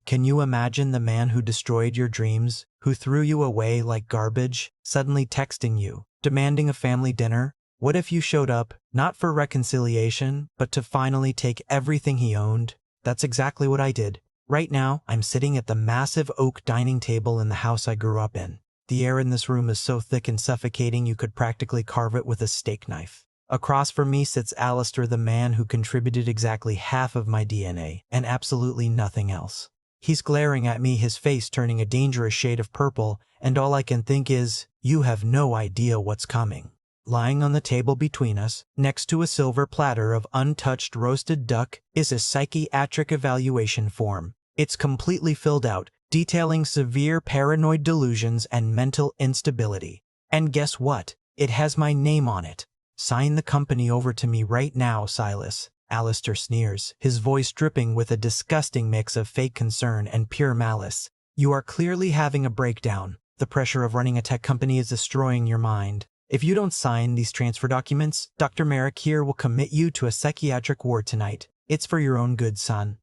Can you imagine the man who destroyed your dreams, who threw you away like garbage, suddenly texting you, demanding a family dinner? What if you showed up, not for reconciliation, but to finally take everything he owned? That's exactly what I did. Right now, I'm sitting at the massive oak dining table in the house I grew up in. The air in this room is so thick and suffocating you could practically carve it with a steak knife. Across from me sits Alistair, the man who contributed exactly half of my DNA, and absolutely nothing else. He's glaring at me, his face turning a dangerous shade of purple, and all I can think is, you have no idea what's coming. Lying on the table between us, next to a silver platter of untouched roasted duck, is a psychiatric evaluation form. It's completely filled out, detailing severe paranoid delusions and mental instability. And guess what? It has my name on it. Sign the company over to me right now, Silas. Alistair sneers, his voice dripping with a disgusting mix of fake concern and pure malice. You are clearly having a breakdown. The pressure of running a tech company is destroying your mind. If you don't sign these transfer documents, Dr. Merrick here will commit you to a psychiatric ward tonight. It's for your own good, son.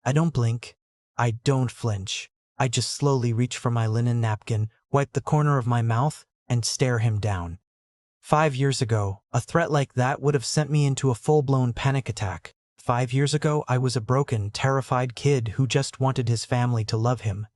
I don't blink. I don't flinch. I just slowly reach for my linen napkin, wipe the corner of my mouth, and stare him down. 5 years ago, a threat like that would have sent me into a full-blown panic attack. 5 years ago, I was a broken, terrified kid who just wanted his family to love him.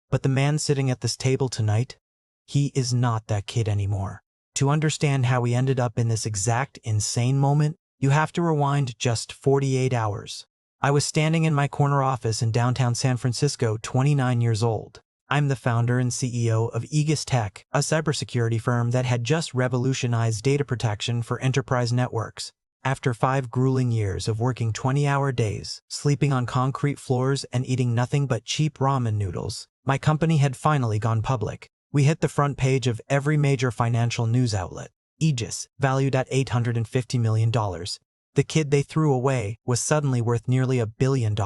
But the man sitting at this table tonight, he is not that kid anymore. To understand how he ended up in this exact insane moment, you have to rewind just 48 hours. I was standing in my corner office in downtown San Francisco, 29 years old. I'm the founder and CEO of Aegis Tech, a cybersecurity firm that had just revolutionized data protection for enterprise networks. After 5 grueling years of working 20-hour days, sleeping on concrete floors, and eating nothing but cheap ramen noodles, my company had finally gone public. We hit the front page of every major financial news outlet. Aegis, valued at $850 million. The kid they threw away was suddenly worth nearly $1 billion.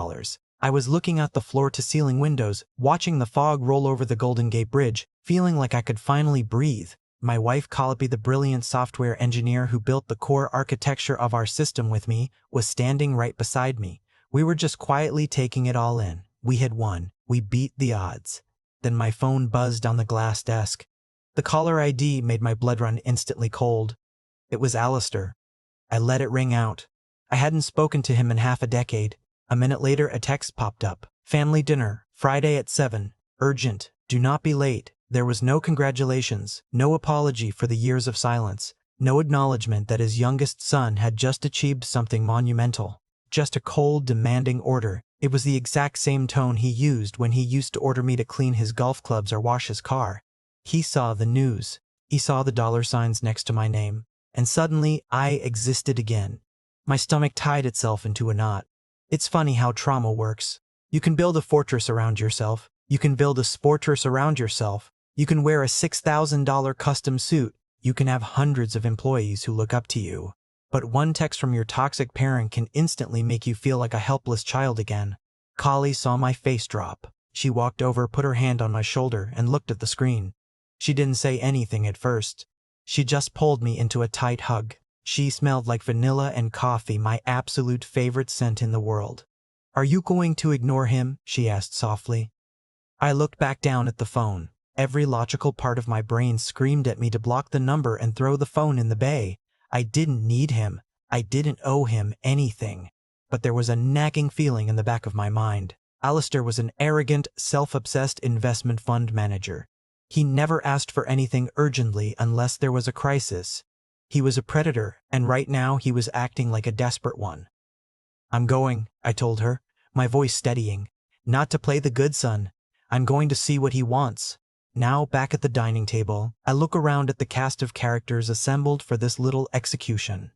I was looking out the floor-to-ceiling windows, watching the fog roll over the Golden Gate Bridge, feeling like I could finally breathe. My wife Calliope, the brilliant software engineer who built the core architecture of our system with me, was standing right beside me. We were just quietly taking it all in. We had won. We beat the odds. Then my phone buzzed on the glass desk. The caller ID made my blood run instantly cold. It was Alistair. I let it ring out. I hadn't spoken to him in half a decade. A minute later, a text popped up. Family dinner, Friday at 7. Urgent. Do not be late. There was no congratulations, no apology for the years of silence, no acknowledgement that his youngest son had just achieved something monumental. Just a cold, demanding order. It was the exact same tone he used when he used to order me to clean his golf clubs or wash his car. He saw the news. He saw the dollar signs next to my name. And suddenly, I existed again. My stomach tied itself into a knot. It's funny how trauma works. You can build a fortress around yourself. You can build a sportress around yourself. You can wear a $6,000 custom suit. You can have hundreds of employees who look up to you. But one text from your toxic parent can instantly make you feel like a helpless child again. Kali saw my face drop. She walked over, put her hand on my shoulder, and looked at the screen. She didn't say anything at first. She just pulled me into a tight hug. She smelled like vanilla and coffee, my absolute favorite scent in the world. "Are you going to ignore him?" she asked softly. I looked back down at the phone. Every logical part of my brain screamed at me to block the number and throw the phone in the bay. I didn't need him. I didn't owe him anything. But there was a nagging feeling in the back of my mind. Alistair was an arrogant, self-obsessed investment fund manager. He never asked for anything urgently unless there was a crisis. He was a predator, and right now he was acting like a desperate one. "I'm going," I told her, my voice steadying. "Not to play the good son. I'm going to see what he wants." Now, back at the dining table, I look around at the cast of characters assembled for this little execution.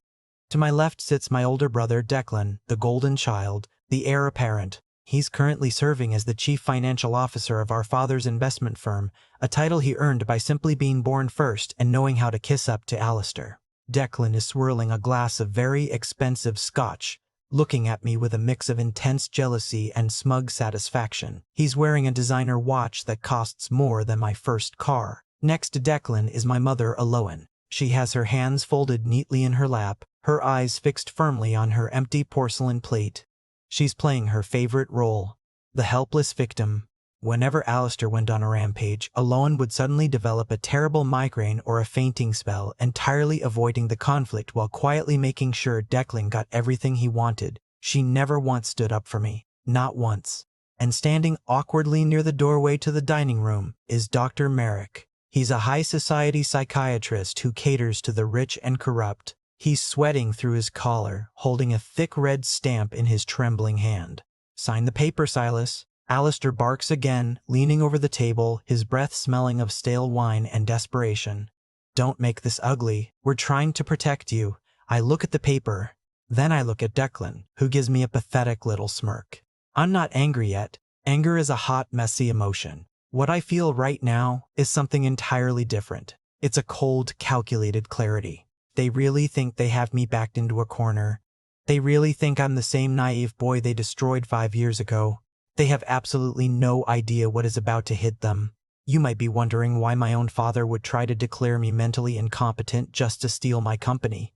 To my left sits my older brother, Declan, the golden child, the heir apparent. He's currently serving as the chief financial officer of our father's investment firm, a title he earned by simply being born first and knowing how to kiss up to Alistair. Declan is swirling a glass of very expensive scotch, looking at me with a mix of intense jealousy and smug satisfaction. He's wearing a designer watch that costs more than my first car. Next to Declan is my mother, Aloan. She has her hands folded neatly in her lap, her eyes fixed firmly on her empty porcelain plate. She's playing her favorite role. The helpless victim. Whenever Alistair went on a rampage, Aloan would suddenly develop a terrible migraine or a fainting spell, entirely avoiding the conflict while quietly making sure Declan got everything he wanted. She never once stood up for me. Not once. And standing awkwardly near the doorway to the dining room is Dr. Merrick. He's a high society psychiatrist who caters to the rich and corrupt. He's sweating through his collar, holding a thick red stamp in his trembling hand. "Sign the paper, Silas." Alistair barks again, leaning over the table, his breath smelling of stale wine and desperation. "Don't make this ugly. We're trying to protect you." I look at the paper. Then I look at Declan, who gives me a pathetic little smirk. I'm not angry yet. Anger is a hot, messy emotion. What I feel right now is something entirely different. It's a cold, calculated clarity. They really think they have me backed into a corner. They really think I'm the same naive boy they destroyed 5 years ago. They have absolutely no idea what is about to hit them. You might be wondering why my own father would try to declare me mentally incompetent just to steal my company.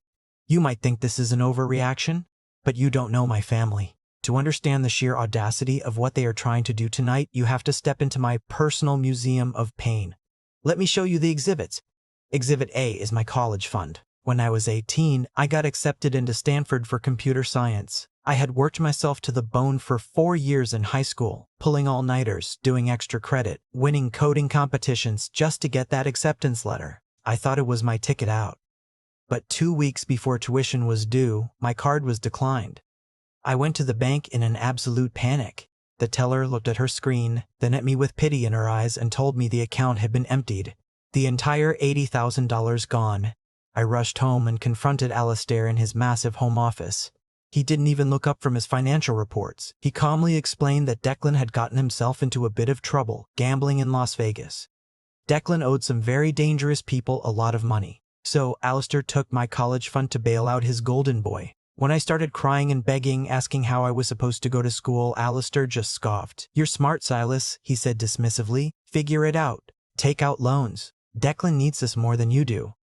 You might think this is an overreaction, but you don't know my family. To understand the sheer audacity of what they are trying to do tonight, you have to step into my personal museum of pain. Let me show you the exhibits. Exhibit A is my college fund. When I was 18, I got accepted into Stanford for computer science. I had worked myself to the bone for 4 years in high school, pulling all-nighters, doing extra credit, winning coding competitions just to get that acceptance letter. I thought it was my ticket out. But 2 weeks before tuition was due, my card was declined. I went to the bank in an absolute panic. The teller looked at her screen, then at me with pity in her eyes and told me the account had been emptied. The entire $80,000 gone. I rushed home and confronted Alistair in his massive home office. He didn't even look up from his financial reports. He calmly explained that Declan had gotten himself into a bit of trouble, gambling in Las Vegas. Declan owed some very dangerous people a lot of money. So Alistair took my college fund to bail out his golden boy. When I started crying and begging, asking how I was supposed to go to school, Alistair just scoffed. "You're smart, Silas," he said dismissively. "Figure it out. Take out loans. Declan needs this more than you do.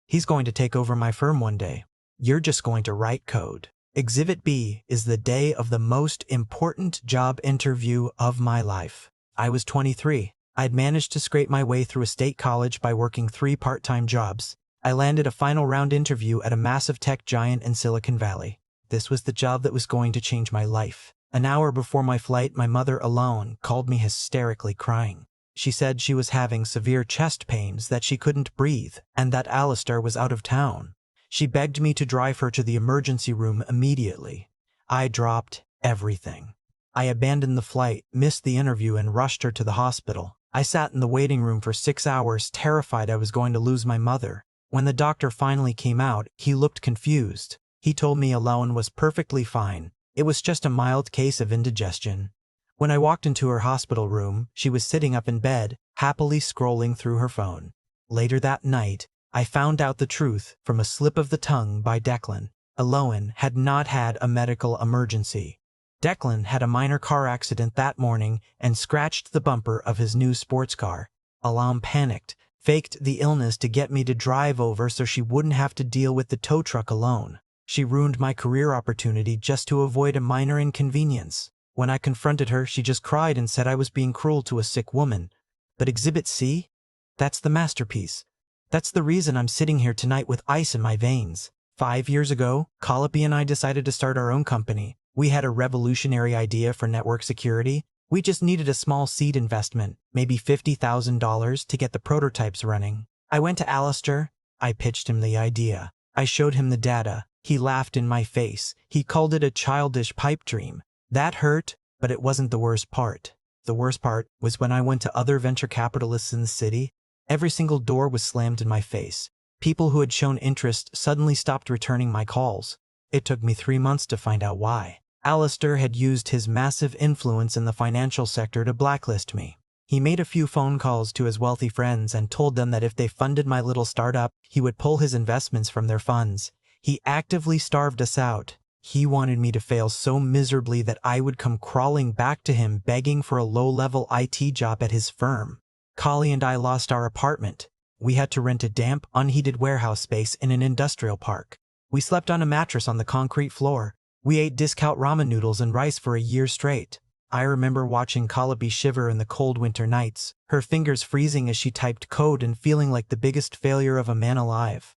He's going to take over my firm one day. You're just going to write code." Exhibit B is the day of the most important job interview of my life. I was 23. I'd managed to scrape my way through a state college by working 3 part-time jobs. I landed a final round interview at a massive tech giant in Silicon Valley. This was the job that was going to change my life. An hour before my flight, my mother, Aloan, called me hysterically crying. She said she was having severe chest pains, that she couldn't breathe, and that Alistair was out of town. She begged me to drive her to the emergency room immediately. I dropped everything. I abandoned the flight, missed the interview, and rushed her to the hospital. I sat in the waiting room for 6 hours, terrified I was going to lose my mother. When the doctor finally came out, he looked confused. He told me Aloan was perfectly fine. It was just a mild case of indigestion. When I walked into her hospital room, she was sitting up in bed, happily scrolling through her phone. Later that night, I found out the truth from a slip of the tongue by Declan. Aloan had not had a medical emergency. Declan had a minor car accident that morning and scratched the bumper of his new sports car. Aloan panicked, faked the illness to get me to drive over so she wouldn't have to deal with the tow truck alone. She ruined my career opportunity just to avoid a minor inconvenience. When I confronted her, she just cried and said I was being cruel to a sick woman. But Exhibit C? That's the masterpiece. That's the reason I'm sitting here tonight with ice in my veins. 5 years ago, Colopy and I decided to start our own company. We had a revolutionary idea for network security. We just needed a small seed investment, maybe $50,000, to get the prototypes running. I went to Alistair. I pitched him the idea. I showed him the data. He laughed in my face. He called it a childish pipe dream. That hurt, but it wasn't the worst part. The worst part was when I went to other venture capitalists in the city. Every single door was slammed in my face. People who had shown interest suddenly stopped returning my calls. It took me 3 months to find out why. Alistair had used his massive influence in the financial sector to blacklist me. He made a few phone calls to his wealthy friends and told them that if they funded my little startup, he would pull his investments from their funds. He actively starved us out. He wanted me to fail so miserably that I would come crawling back to him begging for a low-level IT job at his firm. Kali and I lost our apartment. We had to rent a damp, unheated warehouse space in an industrial park. We slept on a mattress on the concrete floor. We ate discount ramen noodles and rice for a year straight. I remember watching Calliope shiver in the cold winter nights, her fingers freezing as she typed code and feeling like the biggest failure of a man alive.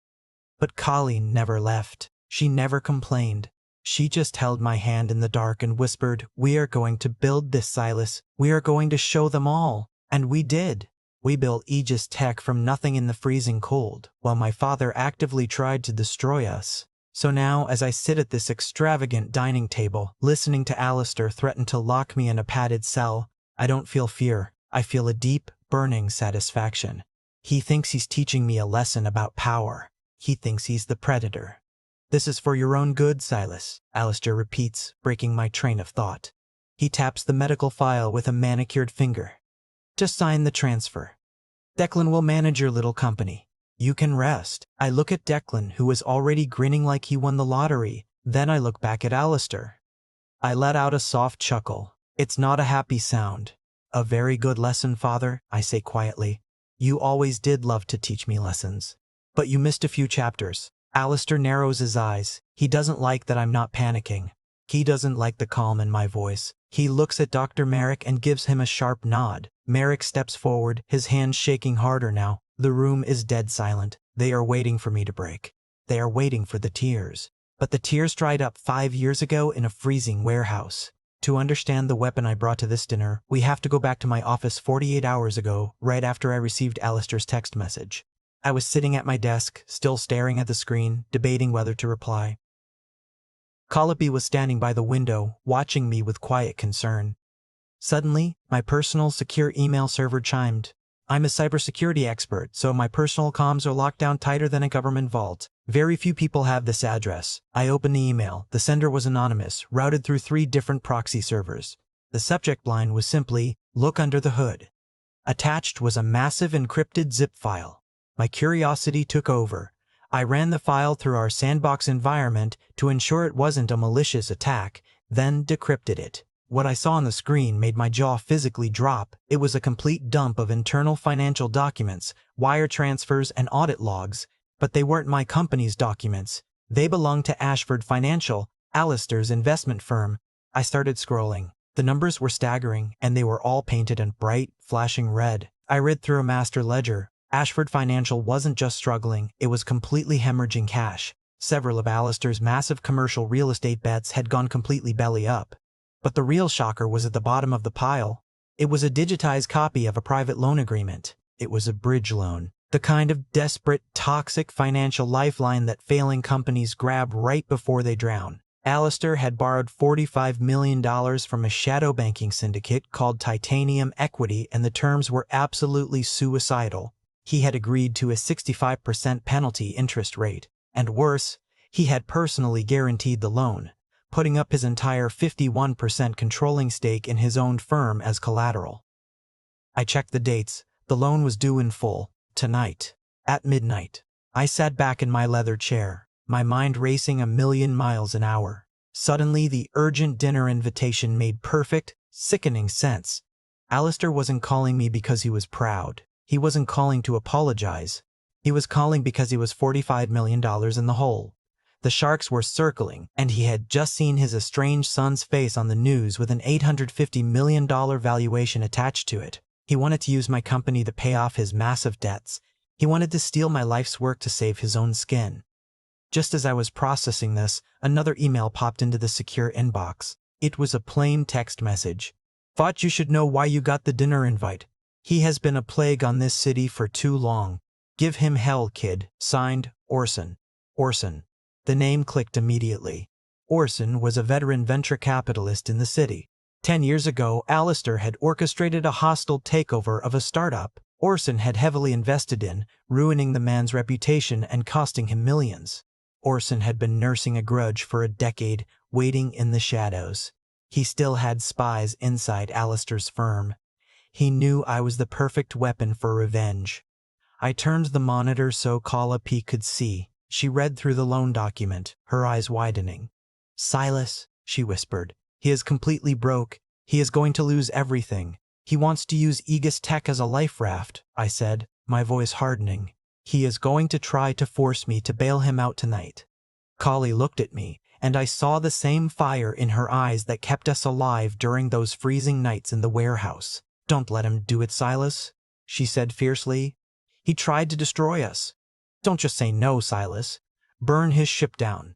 But Colleen never left. She never complained. She just held my hand in the dark and whispered, "We are going to build this, Silas. We are going to show them all." And we did. We built Aegis Tech from nothing in the freezing cold, while my father actively tried to destroy us. So now, as I sit at this extravagant dining table, listening to Alistair threaten to lock me in a padded cell, I don't feel fear. I feel a deep, burning satisfaction. He thinks he's teaching me a lesson about power. He thinks he's the predator. "This is for your own good, Silas," Alistair repeats, breaking my train of thought. He taps the medical file with a manicured finger. "Just sign the transfer. Declan will manage your little company. You can rest." I look at Declan, who was already grinning like he won the lottery. Then I look back at Alistair. I let out a soft chuckle. It's not a happy sound. "A very good lesson, Father," I say quietly. "You always did love to teach me lessons. But you missed a few chapters." Alistair narrows his eyes. He doesn't like that I'm not panicking. He doesn't like the calm in my voice. He looks at Dr. Merrick and gives him a sharp nod. Merrick steps forward, his hands shaking harder now. The room is dead silent. They are waiting for me to break. They are waiting for the tears. But the tears dried up 5 years ago in a freezing warehouse. To understand the weapon I brought to this dinner, we have to go back to my office 48 hours ago, right after I received Alistair's text message. I was sitting at my desk, still staring at the screen, debating whether to reply. Calliope was standing by the window, watching me with quiet concern. Suddenly, my personal secure email server chimed. I'm a cybersecurity expert, so my personal comms are locked down tighter than a government vault. Very few people have this address. I opened the email. The sender was anonymous, routed through 3 different proxy servers. The subject line was simply, "Look under the hood." Attached was a massive encrypted zip file. My curiosity took over. I ran the file through our sandbox environment to ensure it wasn't a malicious attack, then decrypted it. What I saw on the screen made my jaw physically drop. It was a complete dump of internal financial documents, wire transfers, and audit logs, but they weren't my company's documents. They belonged to Ashford Financial, Alistair's investment firm. I started scrolling. The numbers were staggering, and they were all painted in bright, flashing red. I read through a master ledger. Ashford Financial wasn't just struggling, it was completely hemorrhaging cash. Several of Alistair's massive commercial real estate bets had gone completely belly up. But the real shocker was at the bottom of the pile. It was a digitized copy of a private loan agreement. It was a bridge loan. The kind of desperate, toxic financial lifeline that failing companies grab right before they drown. Alistair had borrowed $45 million from a shadow banking syndicate called Titanium Equity, and the terms were absolutely suicidal. He had agreed to a 65% penalty interest rate. And worse, he had personally guaranteed the loan, putting up his entire 51% controlling stake in his own firm as collateral. I checked the dates. The loan was due in full, tonight, at midnight. I sat back in my leather chair, my mind racing 1,000,000 miles an hour. Suddenly, the urgent dinner invitation made perfect, sickening sense. Alistair wasn't calling me because he was proud. He wasn't calling to apologize. He was calling because he was $45 million in the hole. The sharks were circling, and he had just seen his estranged son's face on the news with an $850 million valuation attached to it. He wanted to use my company to pay off his massive debts. He wanted to steal my life's work to save his own skin. Just as I was processing this, another email popped into the secure inbox. It was a plain text message. "Thought you should know why you got the dinner invite. He has been a plague on this city for too long. Give him hell, kid." Signed, Orson. Orson. The name clicked immediately. Orson was a veteran venture capitalist in the city. 10 years ago, Alistair had orchestrated a hostile takeover of a startup Orson had heavily invested in, ruining the man's reputation and costing him millions. Orson had been nursing a grudge for a decade, waiting in the shadows. He still had spies inside Alistair's firm. He knew I was the perfect weapon for revenge. I turned the monitor so Calliope could see. She read through the loan document, her eyes widening. "Silas," she whispered, "he is completely broke. He is going to lose everything. He wants to use Aegis Tech as a life raft," I said, my voice hardening. "He is going to try to force me to bail him out tonight." Collie looked at me, and I saw the same fire in her eyes that kept us alive during those freezing nights in the warehouse. "Don't let him do it, Silas," she said fiercely. "He tried to destroy us. Don't just say no, Silas. Burn his ship down."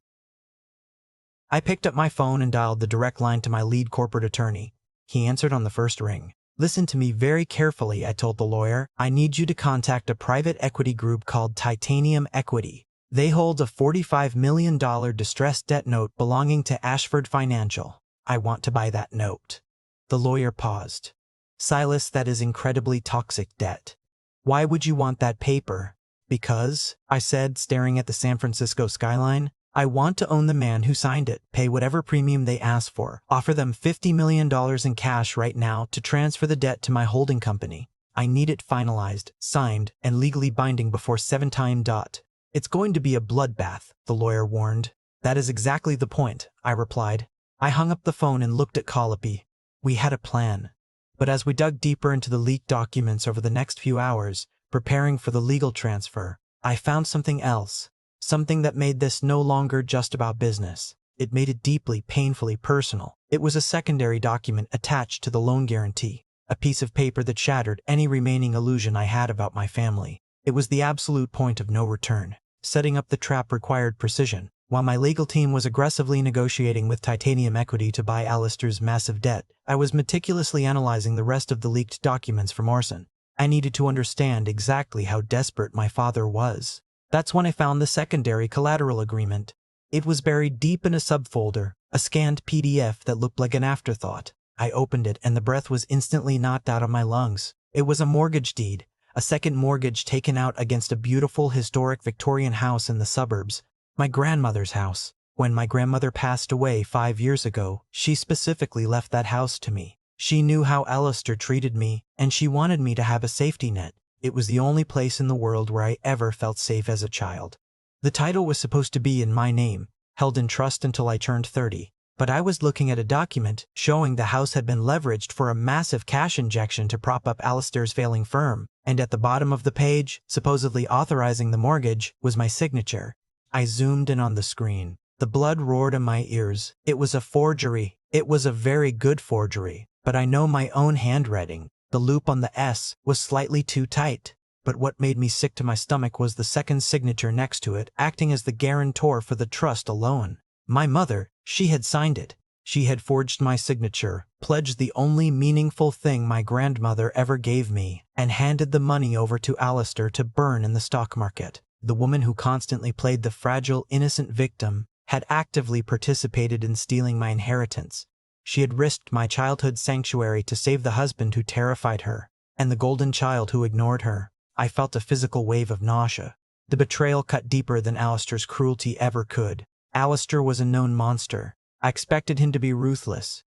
I picked up my phone and dialed the direct line to my lead corporate attorney. He answered on the first ring. "Listen to me very carefully," I told the lawyer. "I need you to contact a private equity group called Titanium Equity. They hold a $45 million distressed debt note belonging to Ashford Financial. I want to buy that note." The lawyer paused. "Silas, that is incredibly toxic debt. Why would you want that paper?" "Because," I said, staring at the San Francisco skyline, "I want to own the man who signed it, pay whatever premium they ask for, offer them $50 million in cash right now to transfer the debt to my holding company. I need it finalized, signed, and legally binding before 7 dot. "It's going to be a bloodbath," the lawyer warned. "That is exactly the point," I replied. I hung up the phone and looked at Colopy. We had a plan. But as we dug deeper into the leaked documents over the next few hours, preparing for the legal transfer, I found something else. Something that made this no longer just about business. It made it deeply, painfully personal. It was a secondary document attached to the loan guarantee, a piece of paper that shattered any remaining illusion I had about my family. It was the absolute point of no return. Setting up the trap required precision. While my legal team was aggressively negotiating with Titanium Equity to buy Alistair's massive debt, I was meticulously analyzing the rest of the leaked documents from arson. I needed to understand exactly how desperate my father was. That's when I found the secondary collateral agreement. It was buried deep in a subfolder, a scanned PDF that looked like an afterthought. I opened it and the breath was instantly knocked out of my lungs. It was a mortgage deed, a second mortgage taken out against a beautiful historic Victorian house in the suburbs, my grandmother's house. When my grandmother passed away 5 years ago, she specifically left that house to me. She knew how Alistair treated me, and she wanted me to have a safety net. It was the only place in the world where I ever felt safe as a child. The title was supposed to be in my name, held in trust until I turned 30. But I was looking at a document showing the house had been leveraged for a massive cash injection to prop up Alistair's failing firm, and at the bottom of the page, supposedly authorizing the mortgage, was my signature. I zoomed in on the screen. The blood roared in my ears. It was a forgery. It was a very good forgery, but I know my own handwriting. The loop on the S was slightly too tight. But what made me sick to my stomach was the second signature next to it, acting as the guarantor for the trust alone. My mother, she had signed it. She had forged my signature, pledged the only meaningful thing my grandmother ever gave me, and handed the money over to Alistair to burn in the stock market. The woman who constantly played the fragile, innocent victim had actively participated in stealing my inheritance. She had risked my childhood sanctuary to save the husband who terrified her, and the golden child who ignored her. I felt a physical wave of nausea. The betrayal cut deeper than Alistair's cruelty ever could. Alistair was a known monster. I expected him to be ruthless.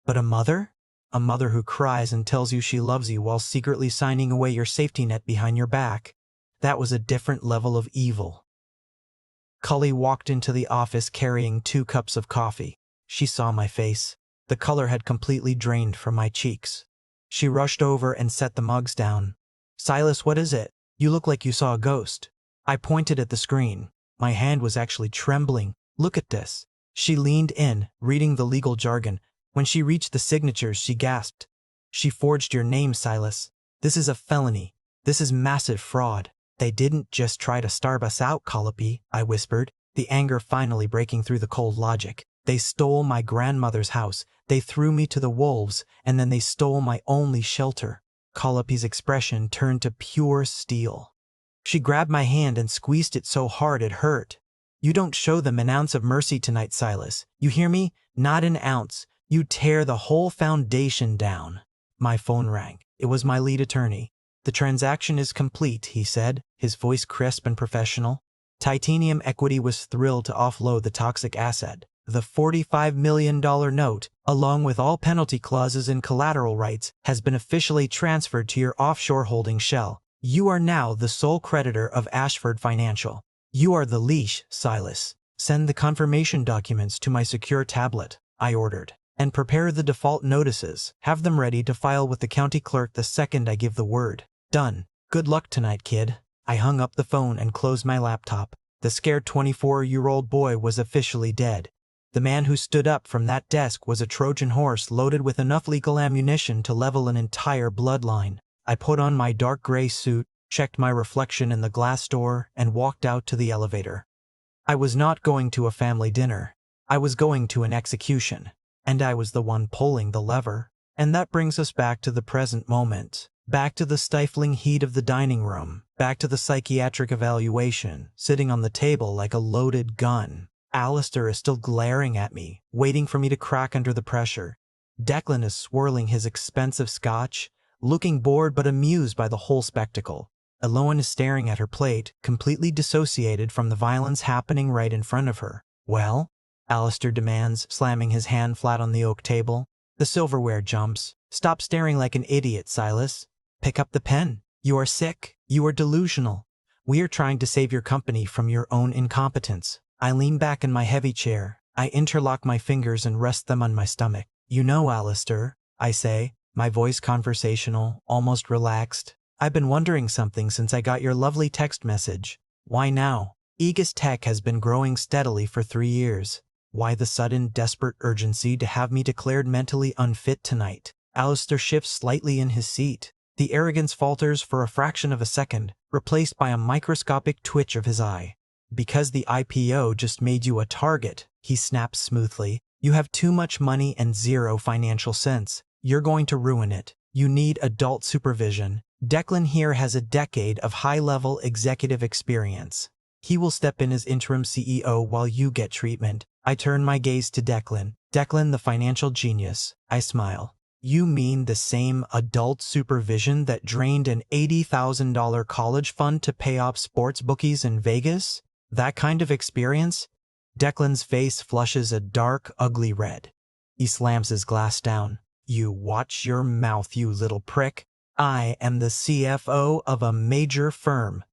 But a mother? A mother who cries and tells you she loves you while secretly signing away your safety net behind your back. That was a different level of evil. Cully walked into the office carrying 2 cups of coffee. She saw my face. The color had completely drained from my cheeks. She rushed over and set the mugs down. "Silas, what is it? You look like you saw a ghost." I pointed at the screen. My hand was actually trembling. "Look at this." She leaned in, reading the legal jargon. When she reached the signatures, she gasped. "She forged your name, Silas. This is a felony. This is massive fraud." "They didn't just try to starve us out, Colopy," I whispered, the anger finally breaking through the cold logic. "They stole my grandmother's house. They threw me to the wolves, and then they stole my only shelter." Colopy's expression turned to pure steel. She grabbed my hand and squeezed it so hard it hurt. "You don't show them an ounce of mercy tonight, Silas. You hear me? Not an ounce. You tear the whole foundation down." My phone rang. It was my lead attorney. "The transaction is complete," he said, his voice crisp and professional. Titanium Equity was thrilled to offload the toxic asset. The $45 million note, along with all penalty clauses and collateral rights, has been officially transferred to your offshore holding shell. You are now the sole creditor of Ashford Financial. You are the leash, Silas. Send the confirmation documents to my secure tablet, I ordered, and prepare the default notices. Have them ready to file with the county clerk the second I give the word. Done. Good luck tonight, kid. I hung up the phone and closed my laptop. The scared 24-year-old boy was officially dead. The man who stood up from that desk was a Trojan horse loaded with enough legal ammunition to level an entire bloodline. I put on my dark gray suit, checked my reflection in the glass door, and walked out to the elevator. I was not going to a family dinner. I was going to an execution. And I was the one pulling the lever. And that brings us back to the present moment. Back to the stifling heat of the dining room. Back to the psychiatric evaluation, sitting on the table like a loaded gun. Alistair is still glaring at me, waiting for me to crack under the pressure. Declan is swirling his expensive scotch, looking bored but amused by the whole spectacle. Elowen is staring at her plate, completely dissociated from the violence happening right in front of her. "Well?" Alistair demands, slamming his hand flat on the oak table. The silverware jumps. "Stop staring like an idiot, Silas. Pick up the pen. You are sick. You are delusional. We are trying to save your company from your own incompetence." I lean back in my heavy chair. I interlock my fingers and rest them on my stomach. "You know, Alistair," I say, my voice conversational, almost relaxed. "I've been wondering something since I got your lovely text message. Why now? Aegis Tech has been growing steadily for 3 years. Why the sudden, desperate urgency to have me declared mentally unfit tonight?" Alistair shifts slightly in his seat. The arrogance falters for a fraction of a second, replaced by a microscopic twitch of his eye. "Because the IPO just made you a target," he snaps smoothly. "You have too much money and zero financial sense. You're going to ruin it. You need adult supervision. Declan here has a decade of high-level executive experience. He will step in as interim CEO while you get treatment." I turn my gaze to Declan. "Declan, the financial genius." I smile. "You mean the same adult supervision that drained an $80,000 college fund to pay off sports bookies in Vegas? That kind of experience?" Declan's face flushes a dark, ugly red. He slams his glass down. "You watch your mouth, you little prick. I am the CFO of a major firm.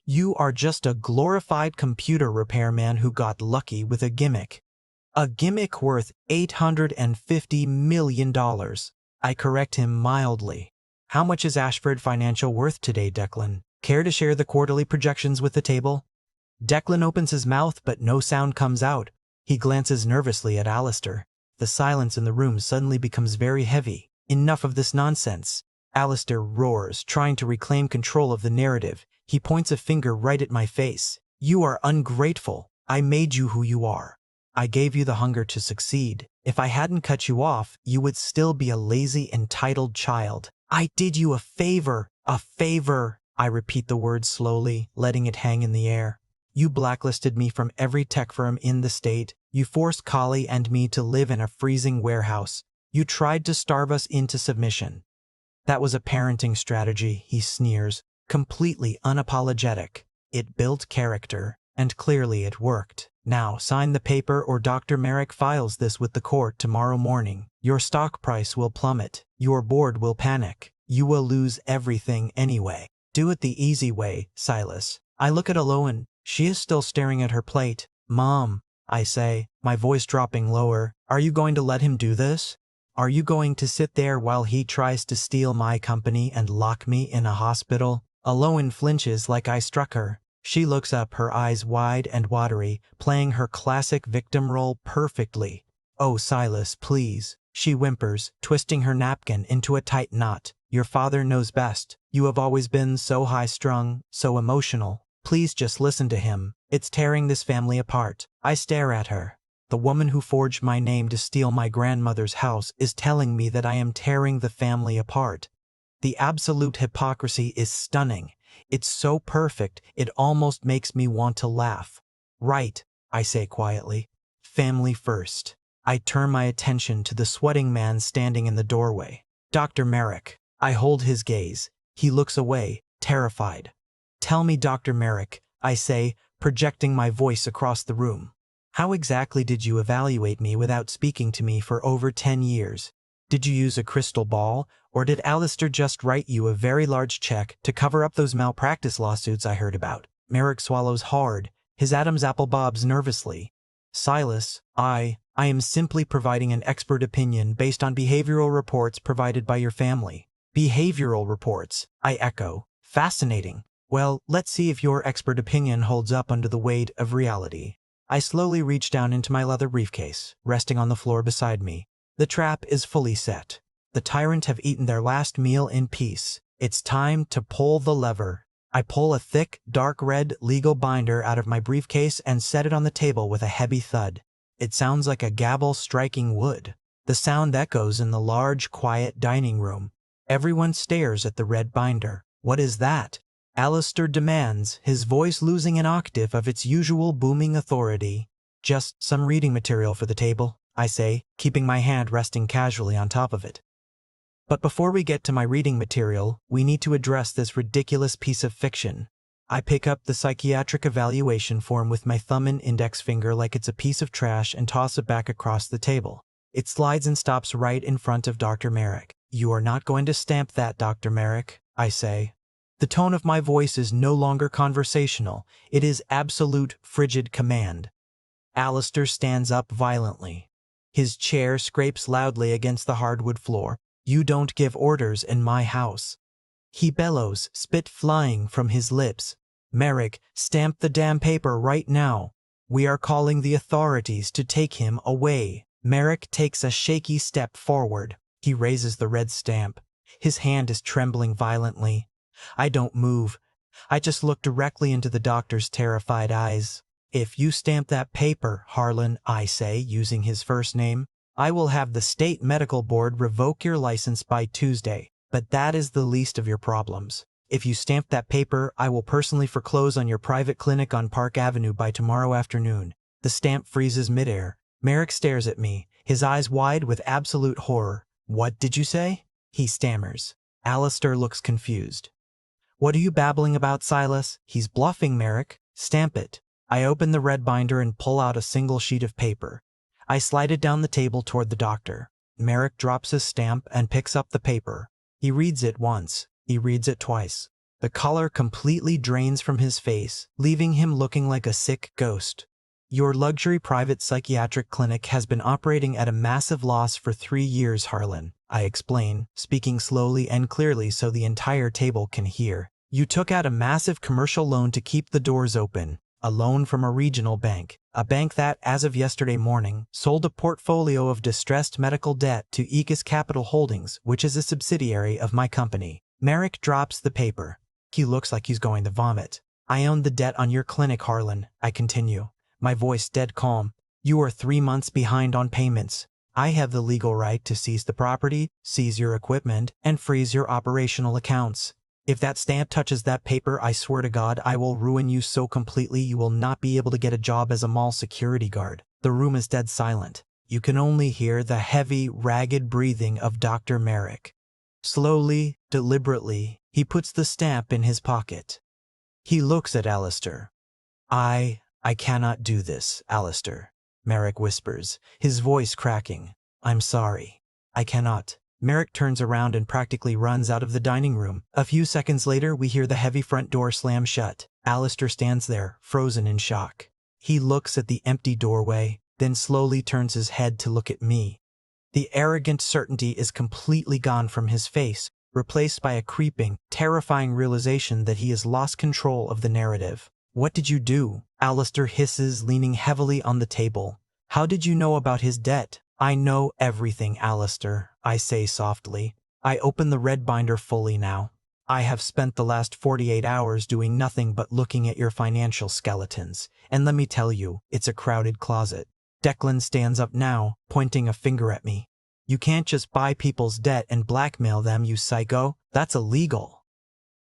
You are just a glorified computer repairman who got lucky with a gimmick. A gimmick worth $850 million. I correct him mildly. "How much is Ashford Financial worth today, Declan? Care to share the quarterly projections with the table?" Declan opens his mouth, but no sound comes out. He glances nervously at Alistair. The silence in the room suddenly becomes very heavy. "Enough of this nonsense." Alistair roars, trying to reclaim control of the narrative. He points a finger right at my face. "You are ungrateful. I made you who you are. I gave you the hunger to succeed. If I hadn't cut you off, you would still be a lazy, entitled child. I did you a favor. A favor." I repeat the word slowly, letting it hang in the air. "You blacklisted me from every tech firm in the state. You forced Kali and me to live in a freezing warehouse. You tried to starve us into submission." "That was a parenting strategy," he sneers, completely unapologetic. "It built character, and clearly it worked. Now sign the paper or Dr. Merrick files this with the court tomorrow morning. Your stock price will plummet. Your board will panic. You will lose everything anyway. Do it the easy way, Silas." I look at Elowen. She is still staring at her plate. "Mom," I say, my voice dropping lower, "are you going to let him do this? Are you going to sit there while he tries to steal my company and lock me in a hospital?" Elowen flinches like I struck her. She looks up, her eyes wide and watery, playing her classic victim role perfectly. "Oh, Silas, please," she whimpers, twisting her napkin into a tight knot. "Your father knows best. You have always been so high-strung, so emotional. Please just listen to him. It's tearing this family apart." I stare at her. The woman who forged my name to steal my grandmother's house is telling me that I am tearing the family apart. The absolute hypocrisy is stunning. It's so perfect, it almost makes me want to laugh. "Right," I say quietly. "Family first." I turn my attention to the sweating man standing in the doorway. "Dr. Merrick." I hold his gaze. He looks away, terrified. "Tell me, Dr. Merrick," I say, projecting my voice across the room. "How exactly did you evaluate me without speaking to me for over 10 years? Did you use a crystal ball, or did Alistair just write you a very large check to cover up those malpractice lawsuits I heard about?" Merrick swallows hard, his Adam's apple bobs nervously. "Silas, I am simply providing an expert opinion based on behavioral reports provided by your family." "Behavioral reports," I echo. "Fascinating. Well, let's see if your expert opinion holds up under the weight of reality." I slowly reach down into my leather briefcase, resting on the floor beside me. The trap is fully set. The tyrant have eaten their last meal in peace. It's time to pull the lever. I pull a thick, dark red legal binder out of my briefcase and set it on the table with a heavy thud. It sounds like a gavel striking wood. The sound echoes in the large, quiet dining room. Everyone stares at the red binder. What is that? Alistair demands, his voice losing an octave of its usual booming authority. Just some reading material for the table, I say, keeping my hand resting casually on top of it. But before we get to my reading material, we need to address this ridiculous piece of fiction. I pick up the psychiatric evaluation form with my thumb and index finger like it's a piece of trash and toss it back across the table. It slides and stops right in front of Dr. Merrick. "You are not going to stamp that, Dr. Merrick," I say. The tone of my voice is no longer conversational. It is absolute, frigid command. Alistair stands up violently. His chair scrapes loudly against the hardwood floor. "You don't give orders in my house." He bellows, spit flying from his lips. "Merrick, stamp the damn paper right now. We are calling the authorities to take him away." Merrick takes a shaky step forward. He raises the red stamp. His hand is trembling violently. I don't move. I just look directly into the doctor's terrified eyes. "If you stamp that paper, Harlan," I say, using his first name, "I will have the state medical board revoke your license by Tuesday. But that is the least of your problems. If you stamp that paper, I will personally foreclose on your private clinic on Park Avenue by tomorrow afternoon." The stamp freezes midair. Merrick stares at me, his eyes wide with absolute horror. "What did you say?" he stammers. Alistair looks confused. "What are you babbling about, Silas? He's bluffing, Merrick. Stamp it." I open the red binder and pull out a single sheet of paper. I slide it down the table toward the doctor. Merrick drops his stamp and picks up the paper. He reads it once. He reads it twice. The color completely drains from his face, leaving him looking like a sick ghost. "Your luxury private psychiatric clinic has been operating at a massive loss for 3 years, Harlan," I explain, speaking slowly and clearly so the entire table can hear. "You took out a massive commercial loan to keep the doors open. A loan from a regional bank. A bank that, as of yesterday morning, sold a portfolio of distressed medical debt to Aegis Capital Holdings, which is a subsidiary of my company." Merrick drops the paper. He looks like he's going to vomit. "I own the debt on your clinic, Harlan," I continue, my voice dead calm. "You are 3 months behind on payments. I have the legal right to seize the property, seize your equipment, and freeze your operational accounts. If that stamp touches that paper, I swear to God, I will ruin you so completely you will not be able to get a job as a mall security guard." The room is dead silent. You can only hear the heavy, ragged breathing of Dr. Merrick. Slowly, deliberately, he puts the stamp in his pocket. He looks at Alistair. I cannot do this, Alistair," Merrick whispers, his voice cracking. "I'm sorry. I cannot." Merrick turns around and practically runs out of the dining room. A few seconds later, we hear the heavy front door slam shut. Alistair stands there, frozen in shock. He looks at the empty doorway, then slowly turns his head to look at me. The arrogant certainty is completely gone from his face, replaced by a creeping, terrifying realization that he has lost control of the narrative. "What did you do?" Alistair hisses, leaning heavily on the table. "How did you know about his debt?" "I know everything, Alistair," I say softly. I open the red binder fully now. "I have spent the last 48 hours doing nothing but looking at your financial skeletons, and let me tell you, it's a crowded closet." Declan stands up now, pointing a finger at me. "You can't just buy people's debt and blackmail them, you psycho. That's illegal."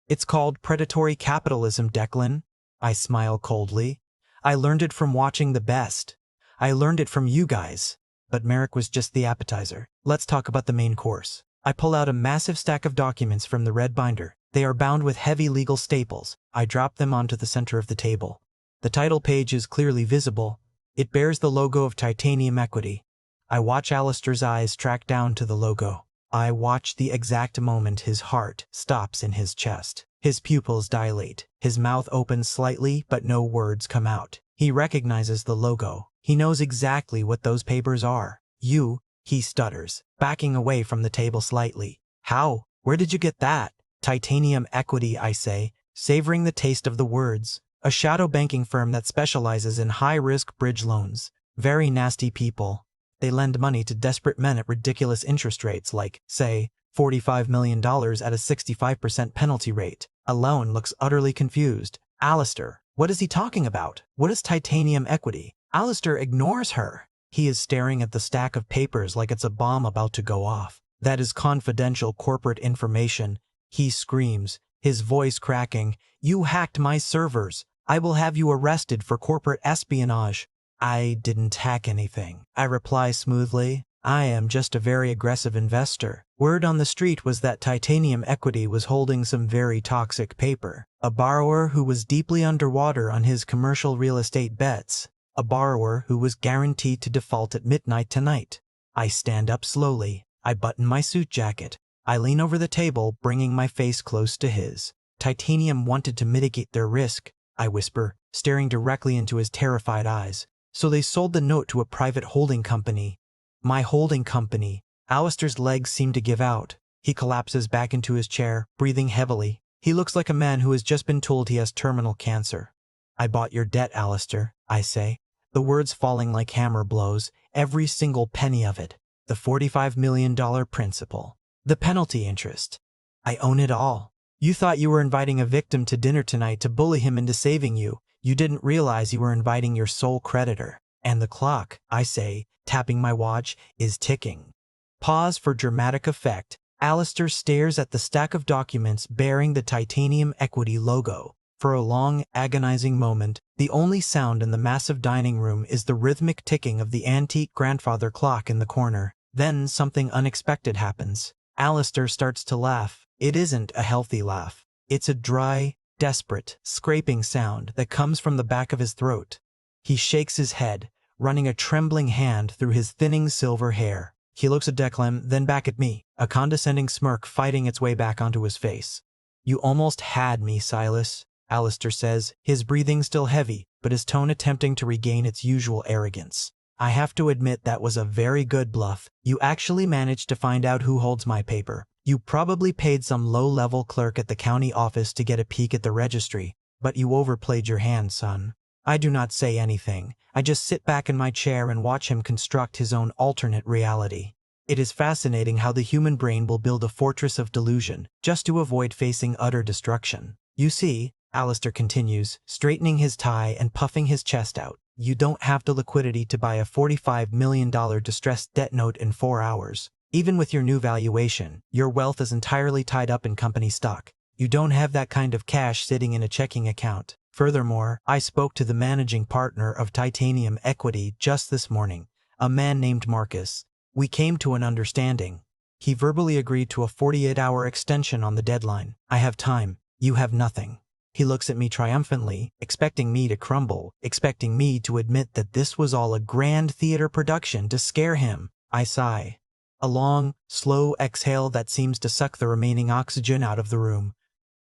"It's called predatory capitalism, Declan." I smile coldly. "I learned it from watching the best. I learned it from you guys." But Merrick was just the appetizer. Let's talk about the main course. I pull out a massive stack of documents from the red binder. They are bound with heavy legal staples. I drop them onto the center of the table. The title page is clearly visible. It bears the logo of Titanium Equity. I watch Alistair's eyes track down to the logo. I watch the exact moment his heart stops in his chest. His pupils dilate. His mouth opens slightly, but no words come out. He recognizes the logo. He knows exactly what those papers are. He stutters, backing away from the table slightly. "How? Where did you get that?" "Titanium Equity," I say, savoring the taste of the words. A shadow banking firm that specializes in high-risk bridge loans. Very nasty people. They lend money to desperate men at ridiculous interest rates like, say, $45 million at a 65% penalty rate. Alone looks utterly confused. Alistair, what is he talking about? What is titanium equity? Alistair ignores her. He is staring at the stack of papers like it's a bomb about to go off. That is confidential corporate information. He screams, his voice cracking. You hacked my servers. I will have you arrested for corporate espionage. I didn't hack anything. I reply smoothly. I am just a very aggressive investor. Word on the street was that Titanium Equity was holding some very toxic paper. A borrower who was deeply underwater on his commercial real estate bets. A borrower who was guaranteed to default at midnight tonight. I stand up slowly. I button my suit jacket. I lean over the table, bringing my face close to his. Titanium wanted to mitigate their risk, I whisper, staring directly into his terrified eyes. So they sold the note to a private holding company. My holding company. Alistair's legs seem to give out. He collapses back into his chair, breathing heavily. He looks like a man who has just been told he has terminal cancer. I bought your debt, Alistair, I say. The words falling like hammer blows, every single penny of it. The $45 million principal. The penalty interest. I own it all. You thought you were inviting a victim to dinner tonight to bully him into saving you. You didn't realize you were inviting your sole creditor. And the clock, I say, tapping my watch, is ticking. Pause for dramatic effect. Alistair stares at the stack of documents bearing the Titanium Equity logo. For a long, agonizing moment, the only sound in the massive dining room is the rhythmic ticking of the antique grandfather clock in the corner. Then something unexpected happens. Alistair starts to laugh. It isn't a healthy laugh. It's a dry, desperate, scraping sound that comes from the back of his throat. He shakes his head, running a trembling hand through his thinning silver hair. He looks at Declan, then back at me, a condescending smirk fighting its way back onto his face. You almost had me, Silas, Alistair says, his breathing still heavy, but his tone attempting to regain its usual arrogance. I have to admit that was a very good bluff. You actually managed to find out who holds my paper. You probably paid some low-level clerk at the county office to get a peek at the registry, but you overplayed your hand, son. I do not say anything. I just sit back in my chair and watch him construct his own alternate reality. It is fascinating how the human brain will build a fortress of delusion just to avoid facing utter destruction. You see, Alistair continues, straightening his tie and puffing his chest out, you don't have the liquidity to buy a $45 million distressed debt note in 4 hours. Even with your new valuation, your wealth is entirely tied up in company stock. You don't have that kind of cash sitting in a checking account. Furthermore, I spoke to the managing partner of Titanium Equity just this morning, a man named Marcus. We came to an understanding. He verbally agreed to a 48-hour extension on the deadline. I have time. You have nothing. He looks at me triumphantly, expecting me to crumble, expecting me to admit that this was all a grand theater production to scare him. I sigh. A long, slow exhale that seems to suck the remaining oxygen out of the room.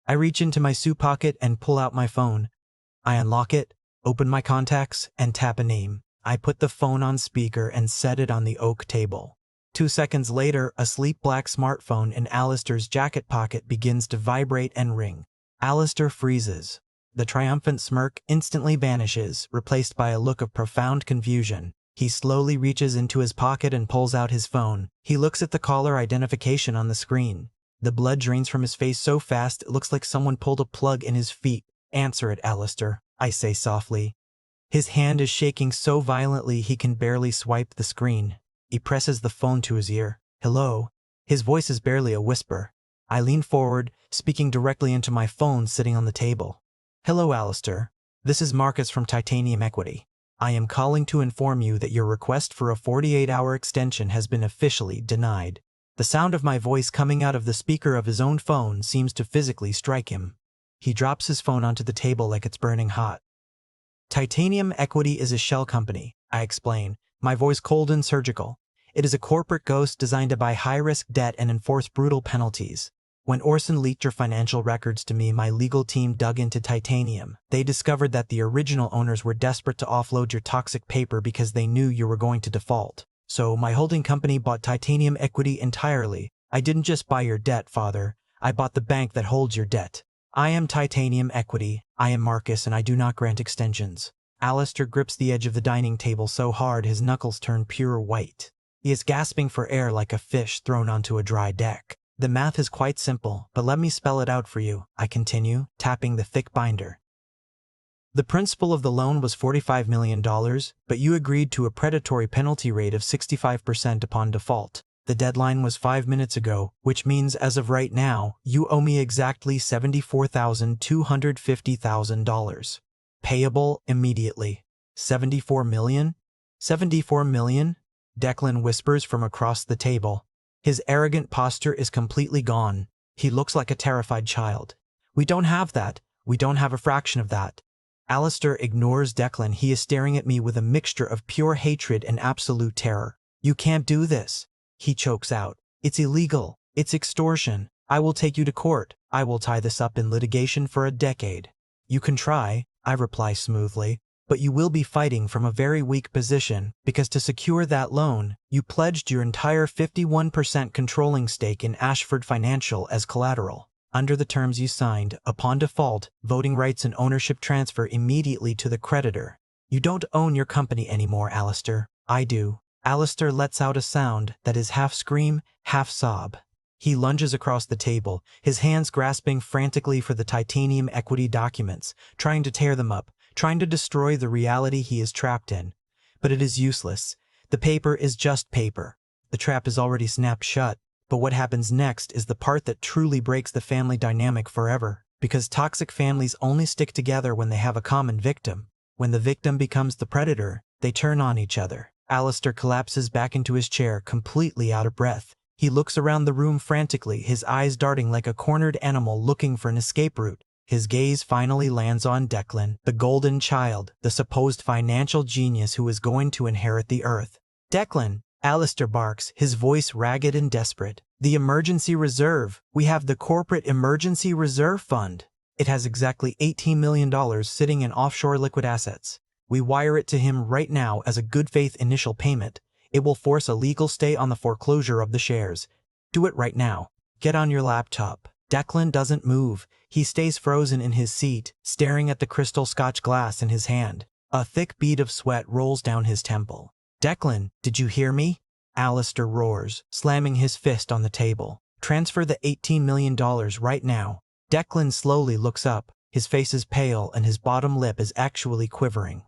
I reach into my suit pocket and pull out my phone. I unlock it, open my contacts, and tap a name. I put the phone on speaker and set it on the oak table. 2 seconds later, a sleek black smartphone in Alistair's jacket pocket begins to vibrate and ring. Alistair freezes. The triumphant smirk instantly vanishes, replaced by a look of profound confusion. He slowly reaches into his pocket and pulls out his phone. He looks at the caller identification on the screen. The blood drains from his face so fast it looks like someone pulled a plug in his feet. Answer it, Alistair, I say softly. His hand is shaking so violently he can barely swipe the screen. He presses the phone to his ear. Hello? His voice is barely a whisper. I lean forward, speaking directly into my phone sitting on the table. Hello, Alistair. This is Marcus from Titanium Equity. I am calling to inform you that your request for a 48-hour extension has been officially denied. The sound of my voice coming out of the speaker of his own phone seems to physically strike him. He drops his phone onto the table like it's burning hot. Titanium Equity is a shell company, I explain, my voice cold and surgical. It is a corporate ghost designed to buy high-risk debt and enforce brutal penalties. When Orson leaked your financial records to me, my legal team dug into Titanium. They discovered that the original owners were desperate to offload your toxic paper because they knew you were going to default. So my holding company bought Titanium Equity entirely. I didn't just buy your debt, Father. I bought the bank that holds your debt. I am Titanium Equity, I am Marcus, and I do not grant extensions. Alistair grips the edge of the dining table so hard his knuckles turn pure white. He is gasping for air like a fish thrown onto a dry deck. The math is quite simple, but let me spell it out for you, I continue, tapping the thick binder. The principal of the loan was $45 million, but you agreed to a predatory penalty rate of 65% upon default. The deadline was 5 minutes ago, which means as of right now, you owe me exactly $74,250,000. Payable immediately. 74 million? 74 million? Declan whispers from across the table. His arrogant posture is completely gone. He looks like a terrified child. We don't have that. We don't have a fraction of that. Alistair ignores Declan. He is staring at me with a mixture of pure hatred and absolute terror. You can't do this. He chokes out. It's illegal. It's extortion. I will take you to court. I will tie this up in litigation for a decade. You can try, I reply smoothly, but you will be fighting from a very weak position because to secure that loan, you pledged your entire 51% controlling stake in Ashford Financial as collateral. Under the terms you signed, upon default, voting rights and ownership transfer immediately to the creditor. You don't own your company anymore, Alistair. I do. Alistair lets out a sound that is half scream, half sob. He lunges across the table, his hands grasping frantically for the Titanium Equity documents, trying to tear them up, trying to destroy the reality he is trapped in. But it is useless. The paper is just paper. The trap is already snapped shut. But what happens next is the part that truly breaks the family dynamic forever, because toxic families only stick together when they have a common victim. When the victim becomes the predator, they turn on each other. Alistair collapses back into his chair, completely out of breath. He looks around the room frantically, his eyes darting like a cornered animal looking for an escape route. His gaze finally lands on Declan, the golden child, the supposed financial genius who is going to inherit the earth. Declan, Alistair barks, his voice ragged and desperate. The emergency reserve. We have the corporate emergency reserve fund. It has exactly $18 million sitting in offshore liquid assets. We wire it to him right now as a good faith initial payment. It will force a legal stay on the foreclosure of the shares. Do it right now. Get on your laptop. Declan doesn't move. He stays frozen in his seat, staring at the crystal Scotch glass in his hand. A thick bead of sweat rolls down his temple. Declan, did you hear me? Alistair roars, slamming his fist on the table. Transfer the $18 million right now. Declan slowly looks up. His face is pale and his bottom lip is actually quivering.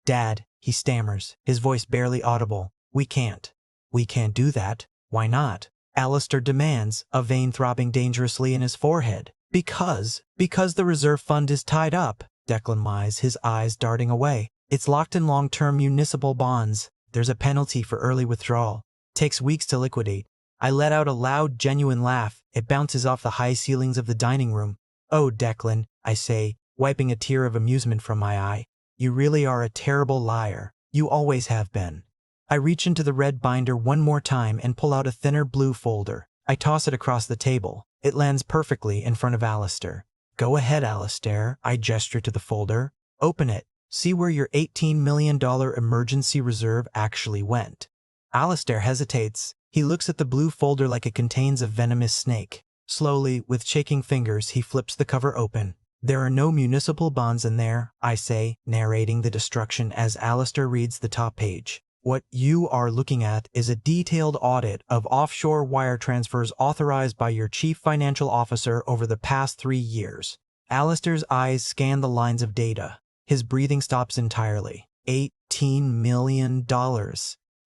Dad, he stammers, his voice barely audible. We can't. We can't do that. Why not? Alistair demands, a vein throbbing dangerously in his forehead. Because the reserve fund is tied up, Declan lies, his eyes darting away. It's locked in long-term municipal bonds. There's a penalty for early withdrawal. Takes weeks to liquidate. I let out a loud, genuine laugh. It bounces off the high ceilings of the dining room. Oh, Declan, I say, wiping a tear of amusement from my eye. You really are a terrible liar. You always have been. I reach into the red binder one more time and pull out a thinner blue folder. I toss it across the table. It lands perfectly in front of Alistair. Go ahead, Alistair. I gesture to the folder. Open it. See where your $18 million emergency reserve actually went. Alistair hesitates. He looks at the blue folder like it contains a venomous snake. Slowly, with shaking fingers, he flips the cover open. There are no municipal bonds in there, I say, narrating the destruction as Alistair reads the top page. What you are looking at is a detailed audit of offshore wire transfers authorized by your chief financial officer over the past 3 years. Alistair's eyes scan the lines of data. His breathing stops entirely. $18 million.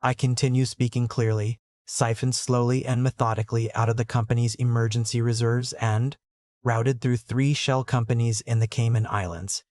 I continue speaking clearly, siphoned slowly and methodically out of the company's emergency reserves and routed through 3 shell companies in the Cayman Islands.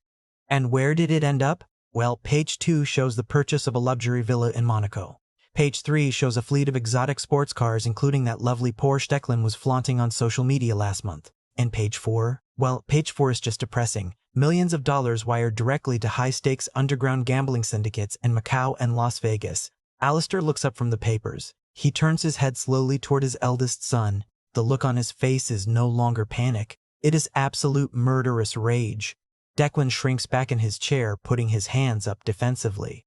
And where did it end up? Well, page 2 shows the purchase of a luxury villa in Monaco. Page 3 shows a fleet of exotic sports cars, including that lovely Porsche Declan was flaunting on social media last month. And page 4? Well, page 4 is just depressing. Millions of dollars wired directly to high-stakes underground gambling syndicates in Macau and Las Vegas. Alistair looks up from the papers. He turns his head slowly toward his eldest son. The look on his face is no longer panic. It is absolute murderous rage. Declan shrinks back in his chair, putting his hands up defensively.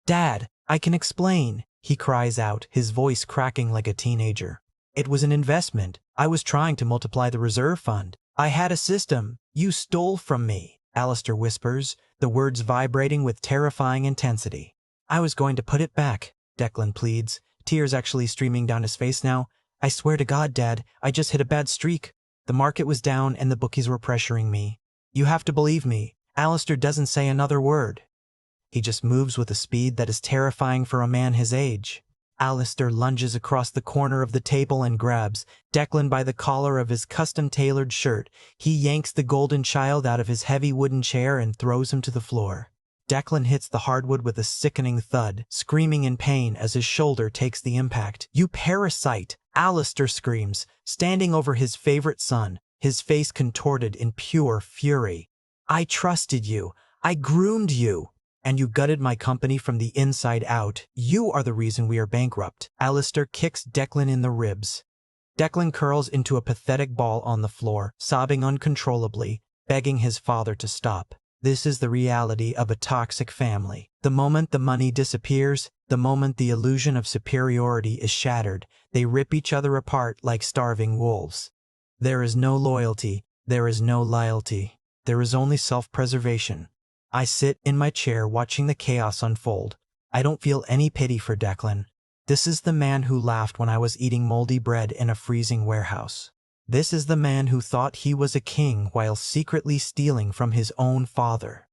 Dad, I can explain, he cries out, his voice cracking like a teenager. It was an investment. I was trying to multiply the reserve fund. I had a system. You stole from me, Alistair whispers, the words vibrating with terrifying intensity. I was going to put it back, Declan pleads, tears actually streaming down his face now. I swear to God, Dad, I just hit a bad streak. The market was down and the bookies were pressuring me. You have to believe me. Alistair doesn't say another word. He just moves with a speed that is terrifying for a man his age. Alistair lunges across the corner of the table and grabs Declan by the collar of his custom-tailored shirt. He yanks the golden child out of his heavy wooden chair and throws him to the floor. Declan hits the hardwood with a sickening thud, screaming in pain as his shoulder takes the impact. You parasite! Alistair screams, standing over his favorite son, his face contorted in pure fury. I trusted you. I groomed you. And you gutted my company from the inside out. You are the reason we are bankrupt. Alistair kicks Declan in the ribs. Declan curls into a pathetic ball on the floor, sobbing uncontrollably, begging his father to stop. This is the reality of a toxic family. The moment the money disappears, the moment the illusion of superiority is shattered, they rip each other apart like starving wolves. There is no loyalty. There is no loyalty. There is only self-preservation. I sit in my chair watching the chaos unfold. I don't feel any pity for Declan. This is the man who laughed when I was eating moldy bread in a freezing warehouse. This is the man who thought he was a king while secretly stealing from his own father.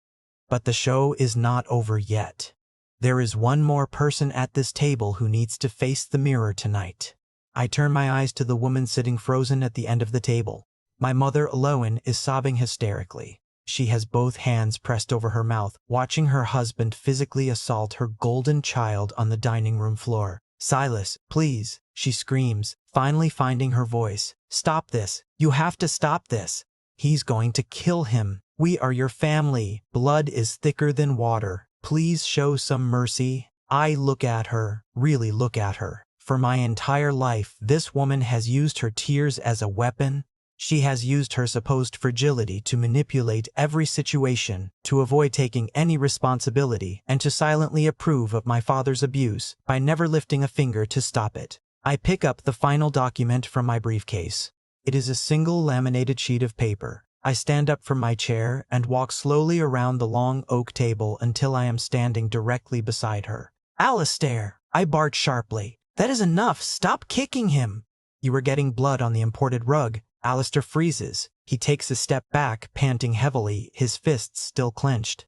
But the show is not over yet. There is one more person at this table who needs to face the mirror tonight. I turn my eyes to the woman sitting frozen at the end of the table. My mother, Lowen, is sobbing hysterically. She has both hands pressed over her mouth, watching her husband physically assault her golden child on the dining room floor. Silas, please, she screams, finally finding her voice. Stop this. You have to stop this. He's going to kill him. We are your family. Blood is thicker than water. Please show some mercy. I look at her, really look at her. For my entire life, this woman has used her tears as a weapon. She has used her supposed fragility to manipulate every situation, to avoid taking any responsibility, and to silently approve of my father's abuse by never lifting a finger to stop it. I pick up the final document from my briefcase. It is a single laminated sheet of paper. I stand up from my chair and walk slowly around the long oak table until I am standing directly beside her. Alistair! I bark sharply. That is enough. Stop kicking him. You are getting blood on the imported rug. Alistair freezes. He takes a step back, panting heavily, his fists still clenched.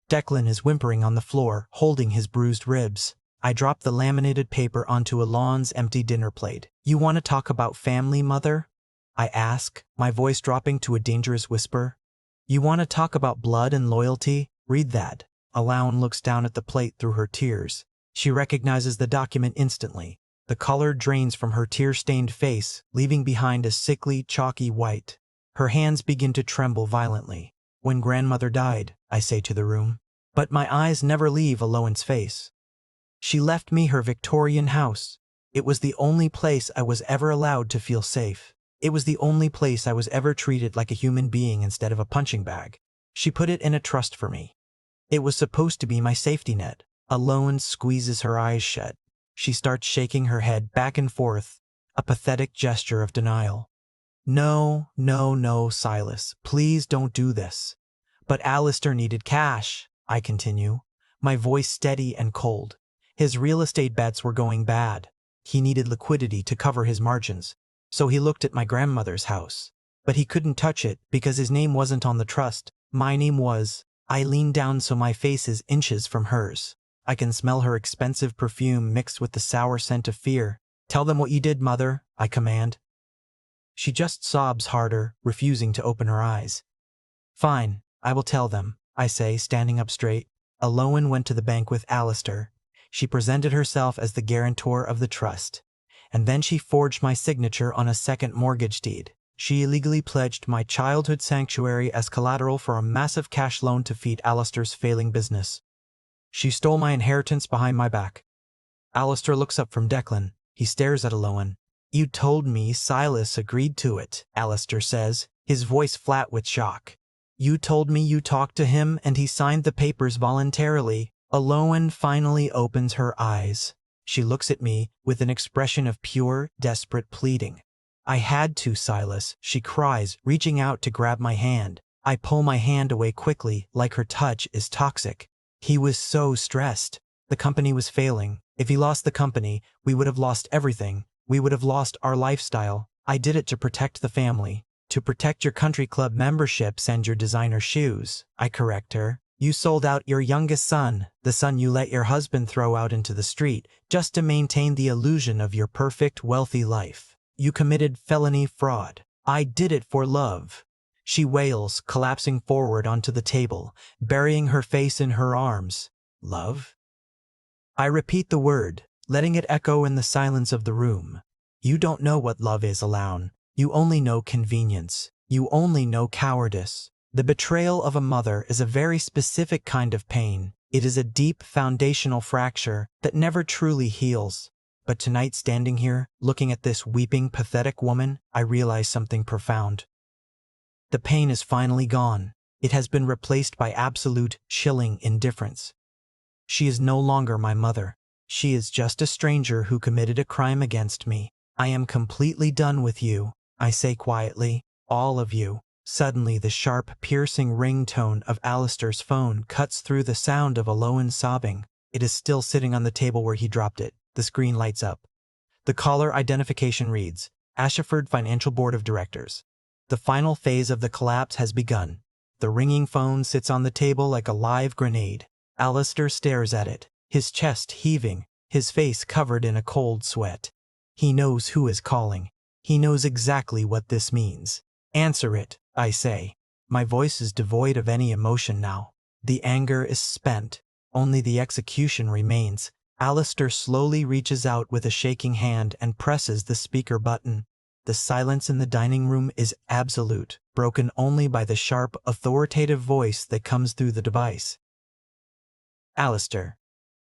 Declan is whimpering on the floor, holding his bruised ribs. I drop the laminated paper onto Alon's empty dinner plate. You want to talk about family, Mother? I ask, my voice dropping to a dangerous whisper. You want to talk about blood and loyalty? Read that. Alon looks down at the plate through her tears. She recognizes the document instantly. The color drains from her tear-stained face, leaving behind a sickly, chalky white. Her hands begin to tremble violently. When grandmother died, I say to the room. But my eyes never leave Alon's face. She left me her Victorian house. It was the only place I was ever allowed to feel safe. It was the only place I was ever treated like a human being instead of a punching bag. She put it in a trust for me. It was supposed to be my safety net. Alon squeezes her eyes shut. She starts shaking her head back and forth, a pathetic gesture of denial. No, no, no, Silas, please don't do this. But Alistair needed cash, I continue, my voice steady and cold. His real estate bets were going bad. He needed liquidity to cover his margins, so he looked at my grandmother's house. But he couldn't touch it because his name wasn't on the trust. My name was. I lean down so my face is inches from hers. I can smell her expensive perfume mixed with the sour scent of fear. Tell them what you did, Mother, I command. She just sobs harder, refusing to open her eyes. Fine, I will tell them, I say, standing up straight. Alon went to the bank with Alistair. She presented herself as the guarantor of the trust. And then she forged my signature on a second mortgage deed. She illegally pledged my childhood sanctuary as collateral for a massive cash loan to feed Alistair's failing business. She stole my inheritance behind my back. Alistair looks up from Declan. He stares at Alon. You told me Silas agreed to it, Alistair says, his voice flat with shock. You told me you talked to him and he signed the papers voluntarily. Alon finally opens her eyes. She looks at me with an expression of pure, desperate pleading. I had to, Silas, she cries, reaching out to grab my hand. I pull my hand away quickly, like her touch is toxic. He was so stressed. The company was failing. If he lost the company, we would have lost everything. We would have lost our lifestyle. I did it to protect the family. To protect your country club memberships and your designer shoes, I correct her. You sold out your youngest son, the son you let your husband throw out into the street, just to maintain the illusion of your perfect, wealthy life. You committed felony fraud. I did it for love. She wails, collapsing forward onto the table, burying her face in her arms. Love? I repeat the word, letting it echo in the silence of the room. You don't know what love is, Alain. You only know convenience. You only know cowardice. The betrayal of a mother is a very specific kind of pain. It is a deep foundational fracture that never truly heals. But tonight, standing here, looking at this weeping, pathetic woman, I realize something profound. The pain is finally gone. It has been replaced by absolute, chilling indifference. She is no longer my mother. She is just a stranger who committed a crime against me. I am completely done with you, I say quietly, all of you. Suddenly the sharp, piercing ringtone of Alistair's phone cuts through the sound of Alohan's sobbing. It is still sitting on the table where he dropped it. The screen lights up. The caller identification reads, Ashford Financial Board of Directors. The final phase of the collapse has begun. The ringing phone sits on the table like a live grenade. Alistair stares at it, his chest heaving, his face covered in a cold sweat. He knows who is calling. He knows exactly what this means. Answer it, I say. My voice is devoid of any emotion now. The anger is spent. Only the execution remains. Alistair slowly reaches out with a shaking hand and presses the speaker button. The silence in the dining room is absolute, broken only by the sharp, authoritative voice that comes through the device. Alistair,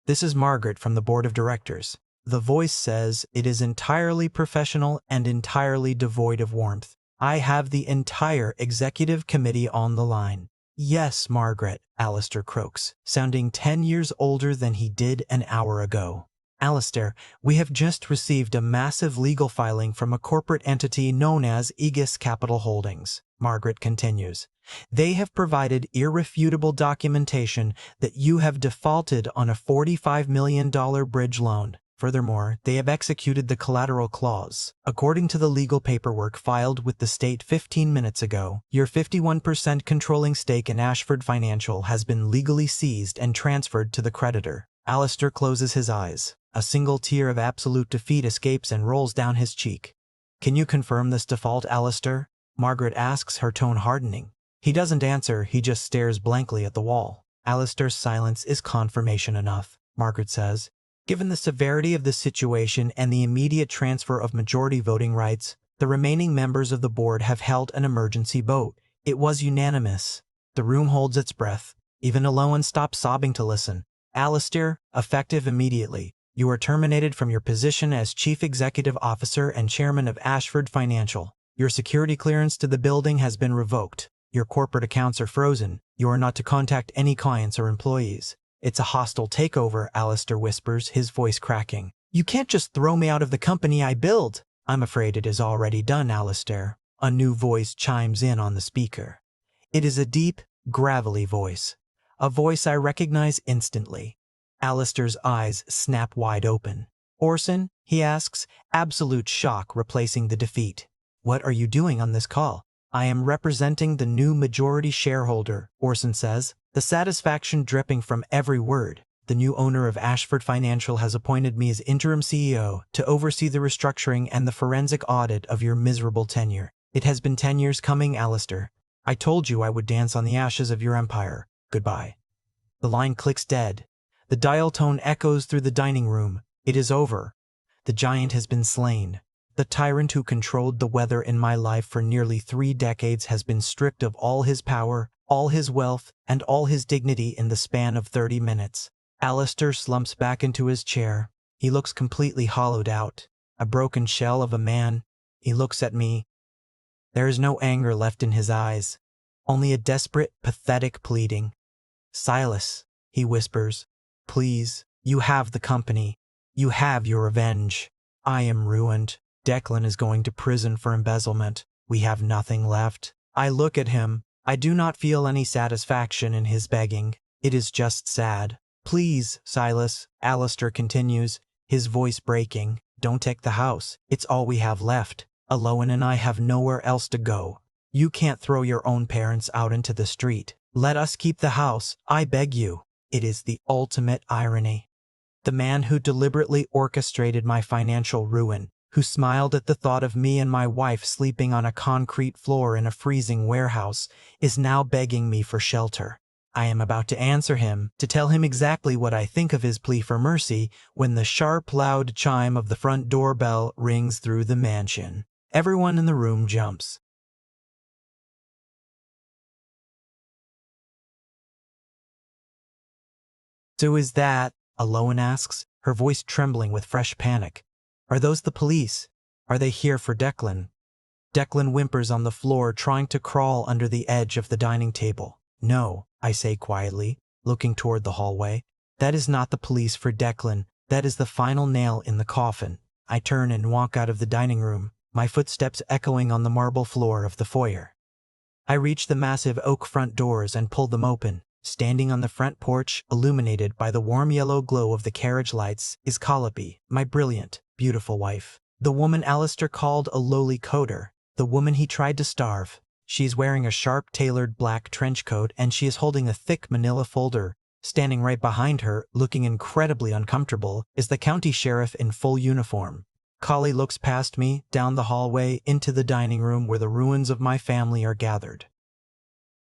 this is Margaret from the Board of Directors. The voice says it is entirely professional and entirely devoid of warmth. I have the entire executive committee on the line. Yes, Margaret, Alistair croaks, sounding 10 years older than he did an hour ago. Alistair, we have just received a massive legal filing from a corporate entity known as Aegis Capital Holdings, Margaret continues. They have provided irrefutable documentation that you have defaulted on a $45 million bridge loan. Furthermore, they have executed the collateral clause. According to the legal paperwork filed with the state 15 minutes ago, your 51% controlling stake in Ashford Financial has been legally seized and transferred to the creditor. Alistair closes his eyes. A single tear of absolute defeat escapes and rolls down his cheek. Can you confirm this default, Alistair? Margaret asks, her tone hardening. He doesn't answer, he just stares blankly at the wall. Alistair's silence is confirmation enough, Margaret says. Given the severity of the situation and the immediate transfer of majority voting rights, the remaining members of the board have held an emergency vote. It was unanimous. The room holds its breath. Even Alohan stops sobbing to listen. Alistair, effective immediately. You are terminated from your position as Chief Executive Officer and Chairman of Ashford Financial. Your security clearance to the building has been revoked. Your corporate accounts are frozen. You are not to contact any clients or employees. It's a hostile takeover, Alistair whispers, his voice cracking. You can't just throw me out of the company I build. I'm afraid it is already done, Alistair. A new voice chimes in on the speaker. It is a deep, gravelly voice. A voice I recognize instantly. Alistair's eyes snap wide open. Orson, he asks, absolute shock replacing the defeat. What are you doing on this call? I am representing the new majority shareholder, Orson says, the satisfaction dripping from every word. The new owner of Ashford Financial has appointed me as interim CEO to oversee the restructuring and the forensic audit of your miserable tenure. It has been 10 years coming, Alistair. I told you I would dance on the ashes of your empire. Goodbye. The line clicks dead. The dial tone echoes through the dining room. It is over. The giant has been slain. The tyrant who controlled the weather in my life for nearly 3 decades has been stripped of all his power, all his wealth, and all his dignity in the span of 30 minutes. Alistair slumps back into his chair. He looks completely hollowed out, a broken shell of a man. He looks at me. There is no anger left in his eyes, only a desperate, pathetic pleading. Silas, he whispers, please, you have the company. You have your revenge. I am ruined. Declan is going to prison for embezzlement. We have nothing left. I look at him. I do not feel any satisfaction in his begging. It is just sad. Please, Silas, Alistair continues, his voice breaking. Don't take the house. It's all we have left. Aloan and I have nowhere else to go. You can't throw your own parents out into the street. Let us keep the house, I beg you. It is the ultimate irony. The man who deliberately orchestrated my financial ruin, who smiled at the thought of me and my wife sleeping on a concrete floor in a freezing warehouse, is now begging me for shelter. I am about to answer him, to tell him exactly what I think of his plea for mercy, when the sharp, loud chime of the front doorbell rings through the mansion. Everyone in the room jumps. So is that, Aloan asks, her voice trembling with fresh panic. Are those the police? Are they here for Declan? Declan whimpers on the floor, trying to crawl under the edge of the dining table. No, I say quietly, looking toward the hallway. That is not the police for Declan. That is the final nail in the coffin. I turn and walk out of the dining room, my footsteps echoing on the marble floor of the foyer. I reach the massive oak front doors and pull them open. Standing on the front porch, illuminated by the warm yellow glow of the carriage lights, is Calliope, my brilliant, beautiful wife. The woman Alistair called a lowly coder, the woman he tried to starve. She is wearing a sharp, tailored black trench coat, and she is holding a thick manila folder. Standing right behind her, looking incredibly uncomfortable, is the county sheriff in full uniform. Collie looks past me, down the hallway, into the dining room where the ruins of my family are gathered.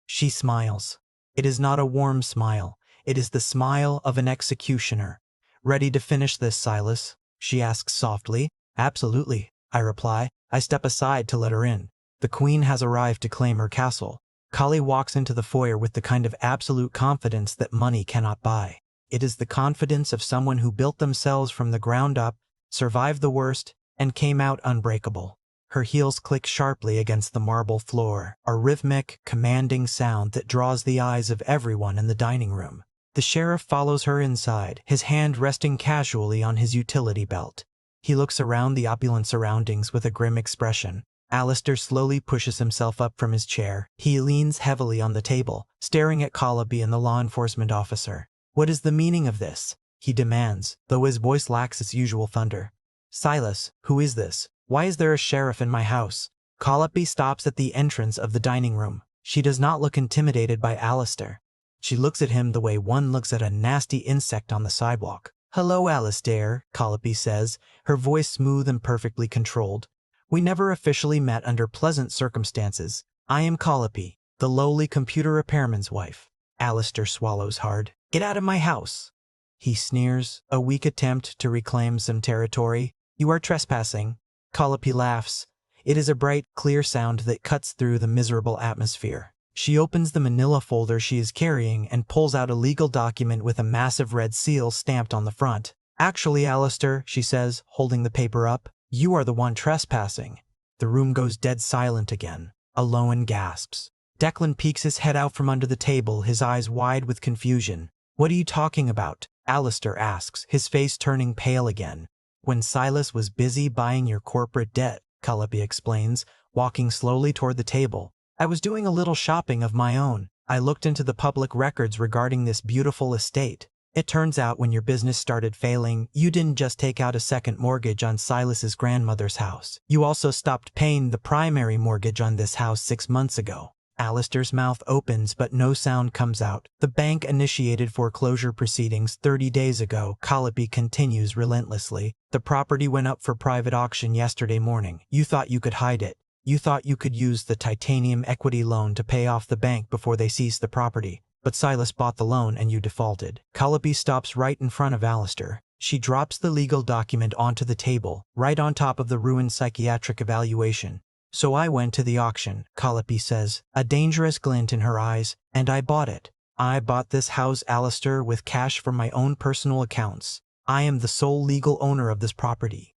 She smiles. It is not a warm smile. It is the smile of an executioner. Ready to finish this, Silas? She asks softly. Absolutely, I reply. I step aside to let her in. The queen has arrived to claim her castle. Collie walks into the foyer with the kind of absolute confidence that money cannot buy. It is the confidence of someone who built themselves from the ground up, survived the worst, and came out unbreakable. Her heels click sharply against the marble floor, a rhythmic, commanding sound that draws the eyes of everyone in the dining room. The sheriff follows her inside, his hand resting casually on his utility belt. He looks around the opulent surroundings with a grim expression. Alistair slowly pushes himself up from his chair. He leans heavily on the table, staring at Calliope and the law enforcement officer. What is the meaning of this? He demands, though his voice lacks its usual thunder. Silas, who is this? Why is there a sheriff in my house? Calliope stops at the entrance of the dining room. She does not look intimidated by Alistair. She looks at him the way one looks at a nasty insect on the sidewalk. Hello, Alistair, Calliope says, her voice smooth and perfectly controlled. We never officially met under pleasant circumstances. I am Calliope, the lowly computer repairman's wife. Alistair swallows hard. Get out of my house. He sneers, a weak attempt to reclaim some territory. You are trespassing. Calliope laughs. It is a bright, clear sound that cuts through the miserable atmosphere. She opens the manila folder she is carrying and pulls out a legal document with a massive red seal stamped on the front. Actually, Alistair, she says, holding the paper up, you are the one trespassing. The room goes dead silent again. Aloan gasps. Declan peeks his head out from under the table, his eyes wide with confusion. What are you talking about? Alistair asks, his face turning pale again. When Silas was busy buying your corporate debt, Calliope explains, walking slowly toward the table. I was doing a little shopping of my own. I looked into the public records regarding this beautiful estate. It turns out when your business started failing, you didn't just take out a second mortgage on Silas's grandmother's house. You also stopped paying the primary mortgage on this house 6 months ago. Alistair's mouth opens, but no sound comes out. The bank initiated foreclosure proceedings 30 days ago, Calliope continues relentlessly. The property went up for private auction yesterday morning. You thought you could hide it. You thought you could use the titanium equity loan to pay off the bank before they seized the property. But Silas bought the loan and you defaulted. Calliope stops right in front of Alistair. She drops the legal document onto the table, right on top of the ruined psychiatric evaluation. So I went to the auction, Calliope says, a dangerous glint in her eyes, and I bought it. I bought this house, Alistair, with cash from my own personal accounts. I am the sole legal owner of this property.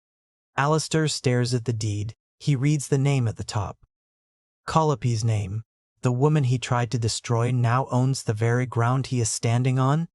Alistair stares at the deed. He reads the name at the top. Calliope's name. The woman he tried to destroy now owns the very ground he is standing on?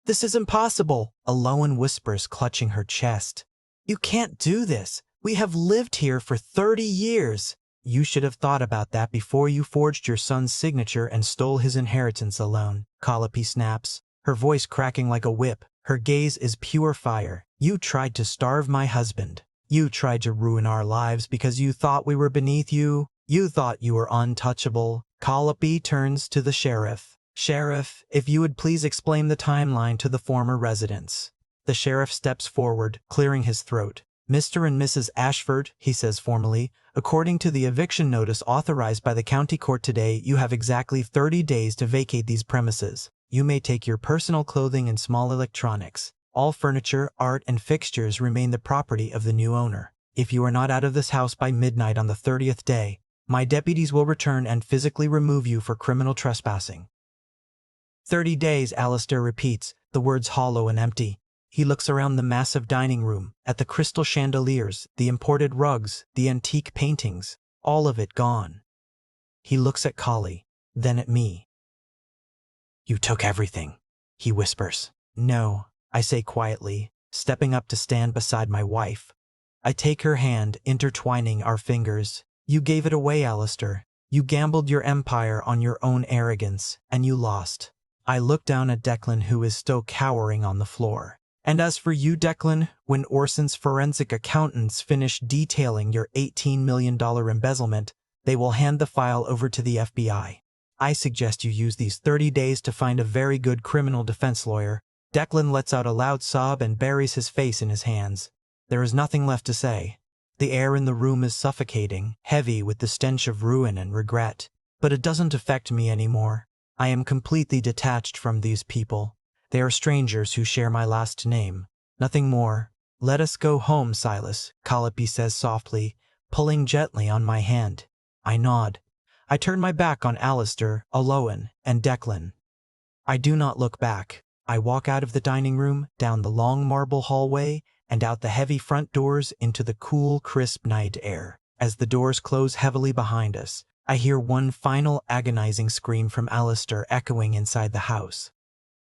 This is impossible, Aloan whispers, clutching her chest. You can't do this. We have lived here for 30 years. You should have thought about that before you forged your son's signature and stole his inheritance alone, Calliope snaps, her voice cracking like a whip. Her gaze is pure fire. You tried to starve my husband. You tried to ruin our lives because you thought we were beneath you. You thought you were untouchable. Calliope turns to the sheriff. Sheriff, if you would please explain the timeline to the former residents. The sheriff steps forward, clearing his throat. Mr. and Mrs. Ashford, he says formally, according to the eviction notice authorized by the county court today, you have exactly 30 days to vacate these premises. You may take your personal clothing and small electronics. All furniture, art, and fixtures remain the property of the new owner. If you are not out of this house by midnight on the 30th day, my deputies will return and physically remove you for criminal trespassing. 30 days, Alistair repeats, the words hollow and empty. He looks around the massive dining room, at the crystal chandeliers, the imported rugs, the antique paintings, all of it gone. He looks at Collie, then at me. You took everything, he whispers. No, I say quietly, stepping up to stand beside my wife. I take her hand, intertwining our fingers. You gave it away, Alistair. You gambled your empire on your own arrogance, and you lost. I look down at Declan, who is still cowering on the floor. And as for you, Declan, when Orson's forensic accountants finish detailing your $18 million embezzlement, they will hand the file over to the FBI. I suggest you use these 30 days to find a very good criminal defense lawyer. Declan lets out a loud sob and buries his face in his hands. There is nothing left to say. The air in the room is suffocating, heavy with the stench of ruin and regret. But it doesn't affect me anymore. I am completely detached from these people. They are strangers who share my last name. Nothing more. Let us go home, Silas, Calliope says softly, pulling gently on my hand. I nod. I turn my back on Alistair, Aloan, and Declan. I do not look back. I walk out of the dining room, down the long marble hallway, and out the heavy front doors into the cool, crisp night air. As the doors close heavily behind us, I hear one final agonizing scream from Alistair echoing inside the house.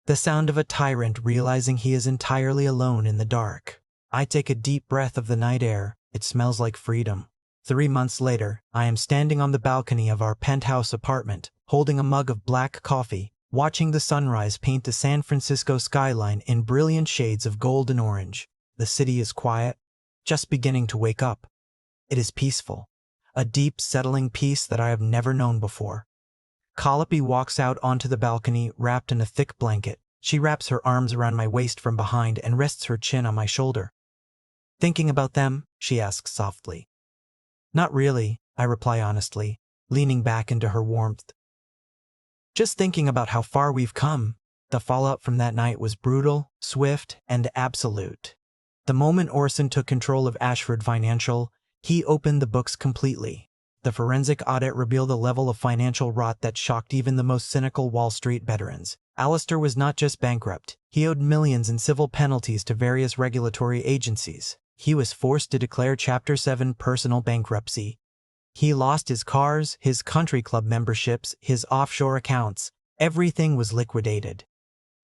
The sound of a tyrant realizing he is entirely alone in the dark. I take a deep breath of the night air. It smells like freedom. 3 months later, I am standing on the balcony of our penthouse apartment, holding a mug of black coffee, watching the sunrise paint the San Francisco skyline in brilliant shades of gold and orange. The city is quiet, just beginning to wake up. It is peaceful, a deep, settling peace that I have never known before. Calliope walks out onto the balcony, wrapped in a thick blanket. She wraps her arms around my waist from behind and rests her chin on my shoulder. Thinking about them? She asks softly. Not really, I reply honestly, leaning back into her warmth. Just thinking about how far we've come. The fallout from that night was brutal, swift, and absolute. The moment Orson took control of Ashford Financial, he opened the books completely. The forensic audit revealed a level of financial rot that shocked even the most cynical Wall Street veterans. Alistair was not just bankrupt. He owed millions in civil penalties to various regulatory agencies. He was forced to declare Chapter 7 personal bankruptcy. He lost his cars, his country club memberships, his offshore accounts. Everything was liquidated.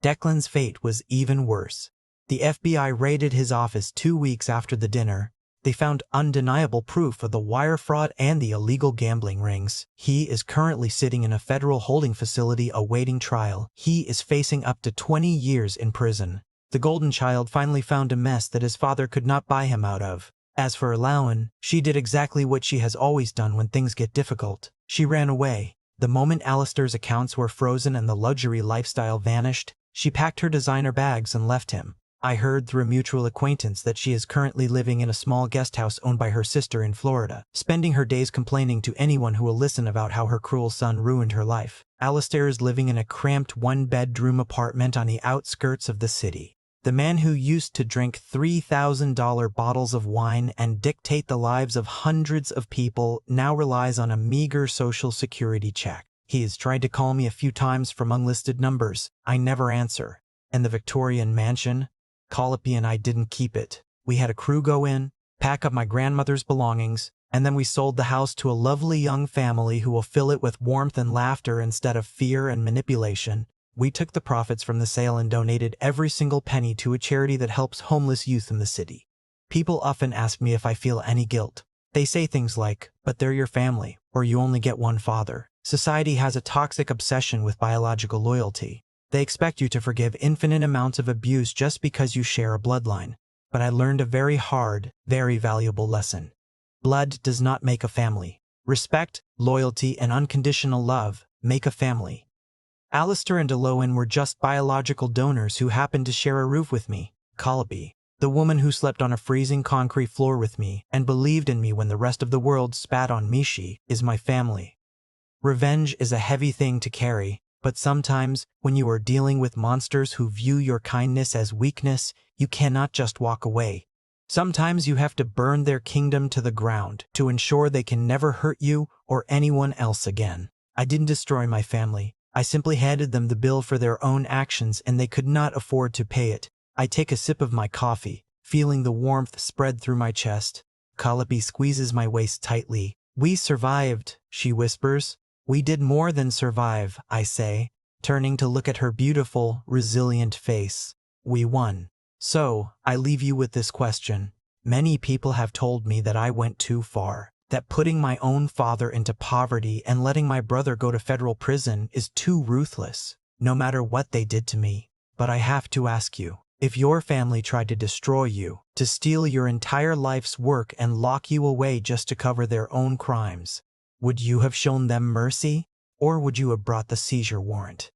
Declan's fate was even worse. The FBI raided his office 2 weeks after the dinner. They found undeniable proof of the wire fraud and the illegal gambling rings. He is currently sitting in a federal holding facility awaiting trial. He is facing up to 20 years in prison. The golden child finally found a mess that his father could not buy him out of. As for Aloan, she did exactly what she has always done when things get difficult. She ran away. The moment Alistair's accounts were frozen and the luxury lifestyle vanished, she packed her designer bags and left him. I heard through a mutual acquaintance that she is currently living in a small guest house owned by her sister in Florida, spending her days complaining to anyone who will listen about how her cruel son ruined her life. Alistair is living in a cramped one-bedroom apartment on the outskirts of the city. The man who used to drink $3,000 bottles of wine and dictate the lives of hundreds of people now relies on a meager social security check. He has tried to call me a few times from unlisted numbers. I never answer. And the Victorian mansion? Calliope and I didn't keep it. We had a crew go in, pack up my grandmother's belongings, and then we sold the house to a lovely young family who will fill it with warmth and laughter instead of fear and manipulation. We took the profits from the sale and donated every single penny to a charity that helps homeless youth in the city. People often ask me if I feel any guilt. They say things like, but they're your family, or you only get one father. Society has a toxic obsession with biological loyalty. They expect you to forgive infinite amounts of abuse just because you share a bloodline. But I learned a very hard, very valuable lesson. Blood does not make a family. Respect, loyalty, and unconditional love make a family. Alistair and Elowen were just biological donors who happened to share a roof with me. Calliope, the woman who slept on a freezing concrete floor with me and believed in me when the rest of the world spat on me, she is my family. Revenge is a heavy thing to carry, but sometimes, when you are dealing with monsters who view your kindness as weakness, you cannot just walk away. Sometimes you have to burn their kingdom to the ground to ensure they can never hurt you or anyone else again. I didn't destroy my family. I simply handed them the bill for their own actions and they could not afford to pay it. I take a sip of my coffee, feeling the warmth spread through my chest. Calliope squeezes my waist tightly. We survived, she whispers. We did more than survive, I say, turning to look at her beautiful, resilient face. We won. So, I leave you with this question. Many people have told me that I went too far, that putting my own father into poverty and letting my brother go to federal prison is too ruthless, no matter what they did to me. But I have to ask you, if your family tried to destroy you, to steal your entire life's work and lock you away just to cover their own crimes, would you have shown them mercy, or would you have brought the seizure warrant?